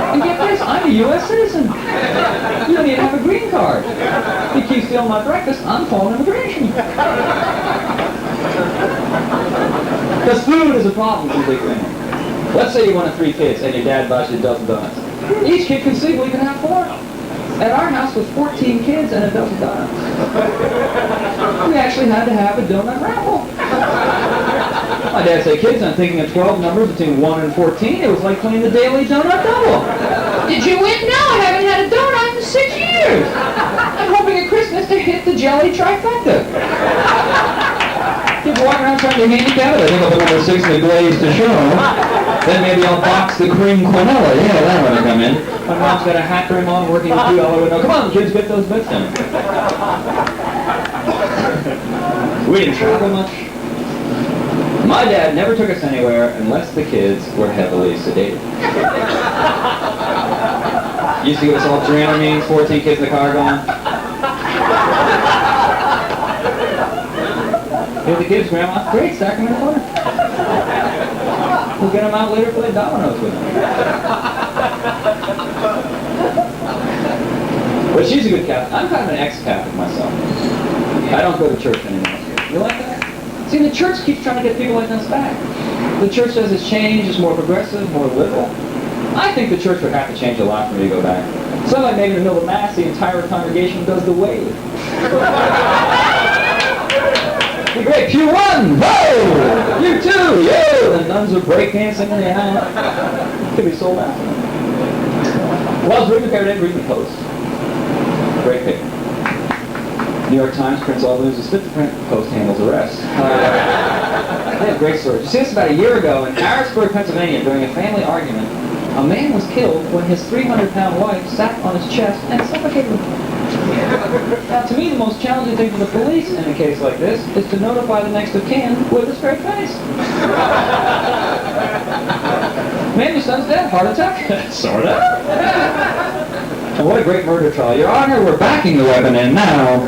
And get this, I'm a U.S. citizen. You don't even have a green card. You keep stealing my breakfast, I'm calling immigration. Because food is a problem for big family. Let's say you're one of 3 kids and your dad buys you a dozen donuts. Each kid conceivably can have 4. At our house was 14 kids and a dozen donuts. We actually had to have a donut raffle. My dad said, kids, I'm thinking of 12 numbers between 1 and 14. It was like playing the daily donut double. Did you win? No, I haven't had a donut in 6 years. I'm hoping at Christmas to hit the jelly trifecta. Kids walking around trying to handicap it. I think I'll put number 6 in the glaze to show. Then maybe I'll box the cream quinella. Yeah, that'll want to come in. My mom's got a hat trim on, working with $2 window. Come on, kids, get those bits done. We didn't travel much. My dad never took us anywhere unless the kids were heavily sedated. Used to give us all Dramamine, 14 kids in the car going. Here are the kids, Grandma. Great, Sacramento butter. We'll get them out later for the Domino's with them. But she's a good Catholic. I'm kind of an ex-Catholic myself. I don't go to church anymore. You like that? See, the church keeps trying to get people like us back. The church says it's changed, it's more progressive, more liberal. I think the church would have to change a lot for me to go back. So like maybe in the middle of Mass, the entire congregation does the wave. Be great. Pew 1, whoa! You 2, yo! The nuns are breakdancing in the aisle. Could be sold out. Well, I was reading the paper today, reading the Post. Great paper. New York Times prints all the news. The spit to print Post handles the rest. They have great stories. You see, this about a year ago in Harrisburg, Pennsylvania, during a family argument, a man was killed when his 300-pound wife sat on his chest and suffocated him. Now, to me, the most challenging thing for the police in a case like this is to notify the next of kin with a straight face. Man, your son's dead. Heart attack? Sort of. And what a great murder trial. Your Honor, we're backing the weapon in now.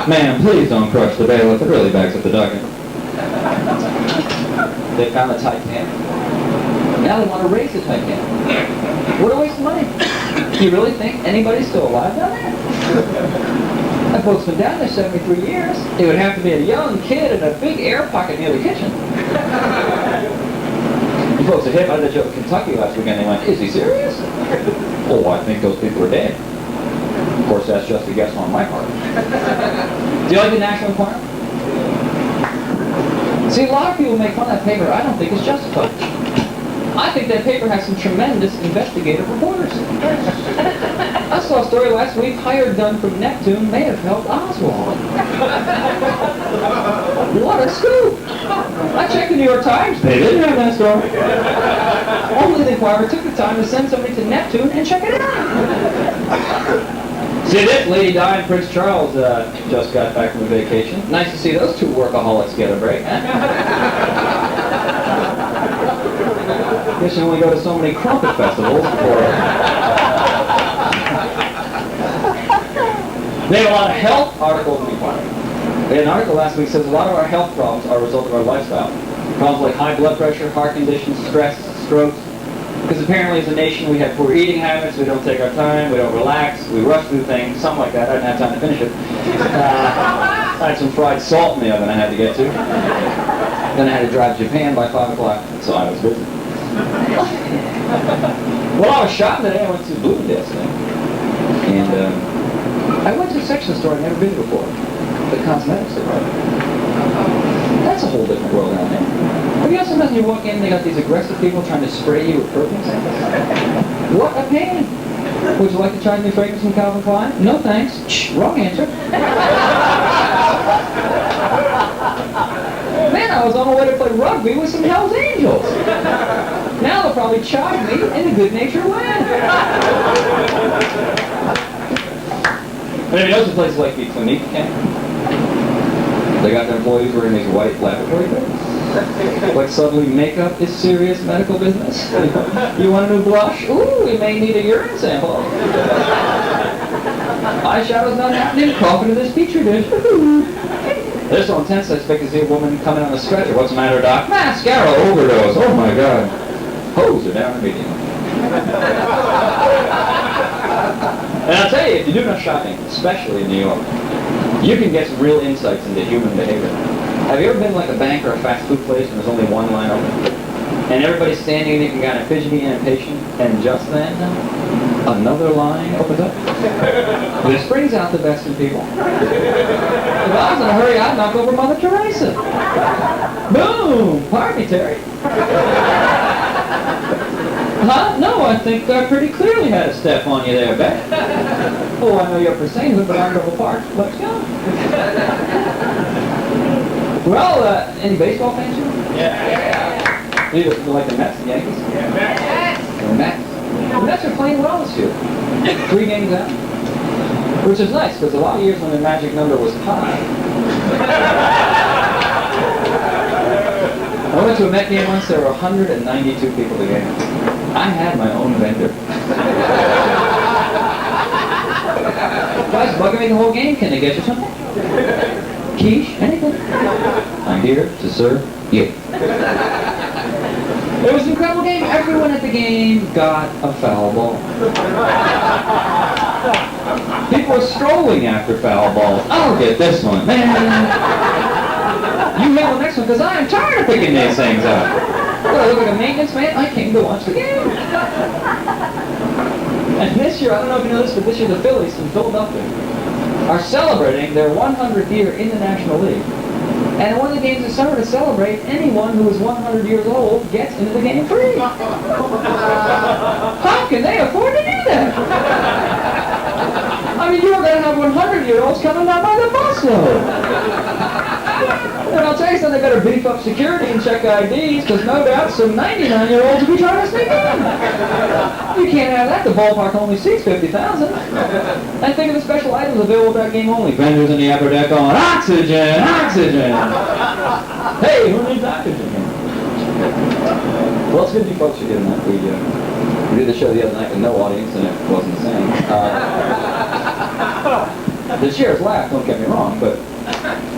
Ma'am, please don't crush the bailiff. It really backs up the docket. They found the Titanic. Now they want to raise the Titanic. What a waste of money. Do you really think anybody's still alive down there? That boat's been down there 73 years. It would have to be a young kid in a big air pocket near the kitchen. You folks are hit by the joke in Kentucky last weekend. They went, is he serious? Oh, I think those people are dead. Of course, that's just a guess on my part. Do you like the National Enquirer? See, a lot of people make fun of that paper. I don't think it's justified. I think that paper has some tremendous investigative reporters. I saw a story last week, hired gun from Neptune may have helped Oswald. What a scoop! I checked the New York Times. They didn't have that story. Only the Enquirer took the time to send somebody to Neptune and check it out. See, this Lady Di and Prince Charles just got back from a vacation. Nice to see those two workaholics get a break. Guess you only go to so many crumpet festivals before. They have a lot of health articles in the Enquirer. They had an article last week that says a lot of our health problems are a result of our lifestyle. Problems like high blood pressure, heart conditions, stress, strokes. Because apparently as a nation we have poor eating habits, we don't take our time, we don't relax, we rush through things, something like that. I didn't have time to finish it. I had some fried salt in the oven I had to get to. Then I had to drive to Japan by 5 o'clock, so I was busy. Well, I was shopping today. I went to Bloomingdale's today. And I went to a section store I'd never been before. The cosmetics department. That's a whole different world down there. Have you know sometimes you walk in, they got these aggressive people trying to spray you with perfume samples? What a pain! Would you like to try a new fragrance from Calvin Klein? No thanks. Shh, wrong answer. Man, I was on my way to play rugby with some Hell's Angels. Now they'll probably chide me in a good-natured way. Maybe those are places like the Clinique camp. They got their employees wearing these white laboratory coats. Like suddenly makeup is serious medical business. You want a new blush? Ooh, we may need a urine sample. Eyeshadow's not happening. Cough into this petri dish. They're so intense I expect to see a woman coming on a stretcher. What's the matter, Doc? Mascara overdose. Oh my God. Hose are down immediately. And I'll tell you, if you do enough shopping, especially in New York, you can get some real insights into human behavior. Have you ever been like a bank or a fast food place and there's only one line open? And everybody's standing and you can kind of fidgety and impatient, and just then, another line opens up. This brings out the best in people. If I was in a hurry, I'd knock over Mother Teresa. Boom! Pardon me, Terry. Huh? No, I think I pretty clearly had a step on you there, Beck. Oh, I know you're for sainthood, but I'm double parked. Let's go. Well, any baseball fans here? Yeah. You like the Mets and Yankees? Yeah. Mets. The Mets. The Mets are playing well this year. 3 games out. Which is nice, because a lot of years when the magic number was high. I went to a Met game once, there were 192 people at the game. I had my own vendor. Guys bugging me the whole game, can they get you something? Quiche, anything? I'm here to serve you. It was an incredible game. Everyone at the game got a foul ball. People were strolling after foul balls. I'll get this one, man. You handle the next one, because I am tired of picking these things up. Well, I look like a maintenance man. I came to watch the game. And this year, I don't know if you know this, but this year the Phillies from Philadelphia are celebrating their 100th year in the National League. And one of the games this summer to celebrate, anyone who is 100 years old gets into the game free. How can they afford to do that? I I mean, you were going to have 100-year-olds coming down by the busload. And I'll tell you something, they better beef up security and check IDs, because no doubt some 99-year-olds will be trying to sneak in. You can't have that. The ballpark only seats 50,000. And think of the special items available at that game only. Vendors in the upper deck on oxygen, oxygen. Hey, who needs oxygen? Well, it's good you folks are getting that. We did the show the other night with no audience, and it wasn't the same. The cheers laughed, don't get me wrong, but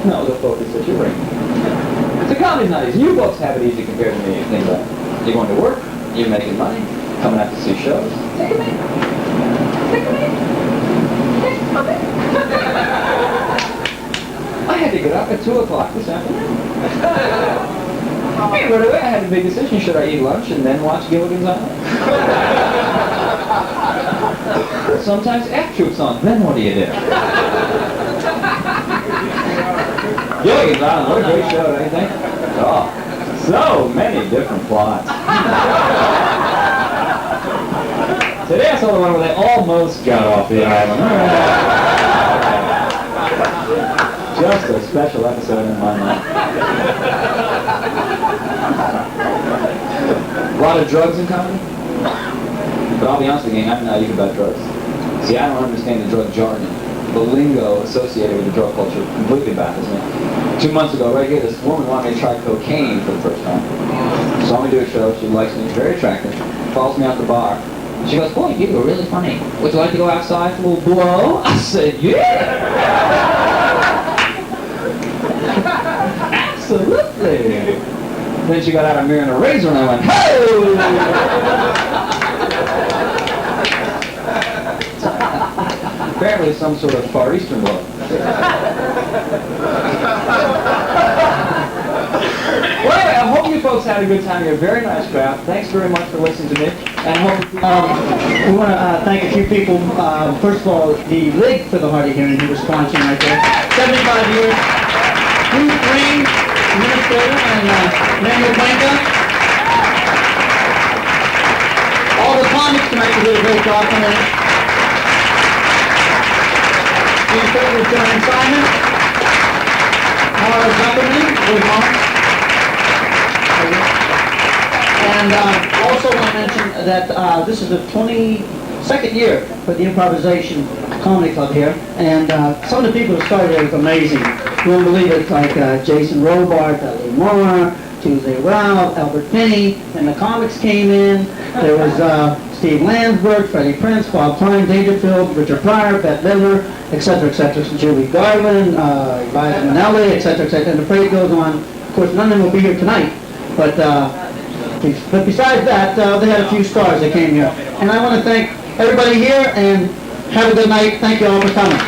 no, the focus that you bring. So comedy's not easy. You folks have it easy compared to me. You think about it. You're going to work, you're making money, coming out to see shows. Take a minute. Take a minute. Take a minute. I had to get up at 2 o'clock this afternoon. Hey, right away, I had a big decision. Should I eat lunch and then watch Gilligan's Island? Sometimes F-Troops on. Then what do you do? Gilligan's Island, what a great show, don't you think? Oh, so many different plots. Today I saw the one where they almost got off the island. Just a special episode in my life. A lot of drugs in comedy? But I'll be honest with you, I'm naive about drugs. See, I don't understand the drug jargon. The lingo associated with the drug culture completely baffles me. 2 months ago, right here, this woman wanted me to try cocaine for the first time. Saw me do a show, she likes me, very attractive, follows me out the bar. She goes, boy, you were really funny. Would you like to go outside for a little blow? I said, yeah! Absolutely! Then she got out a mirror and a razor and I went, hey! Apparently some sort of Far Eastern blow. Well, anyway, I hope you folks had a good time. You're a very nice crowd. Thanks very much for listening to me. And hope we want to thank a few people. First of all, the League for the Hard of Hearing, who was sponsoring right there. 75 years. Bruce Green, administrator, and Manuel Blanca. All the comics tonight did a great job tonight. Steve Curtis, John Simon. Mara Zuckerman, good morning. And also want to mention that this is the 22nd year for the Improvisation Comedy Club here, and some of the people who started it was amazing. You won't believe it, like Jason Robart, Lee Moore, Tuesday Ralph, Albert Finney, and the comics came in. There was Steve Landsberg, Freddie Prince, Bob Klein, Dangerfield, Richard Pryor, Bette Midler, etc., etc., Julie Garland, Eliza Minnelli, etc., etc., and the parade goes on. Of course, none of them will be here tonight, but besides that, they had a few stars that came here. And I want to thank everybody here, and have a good night. Thank you all for coming.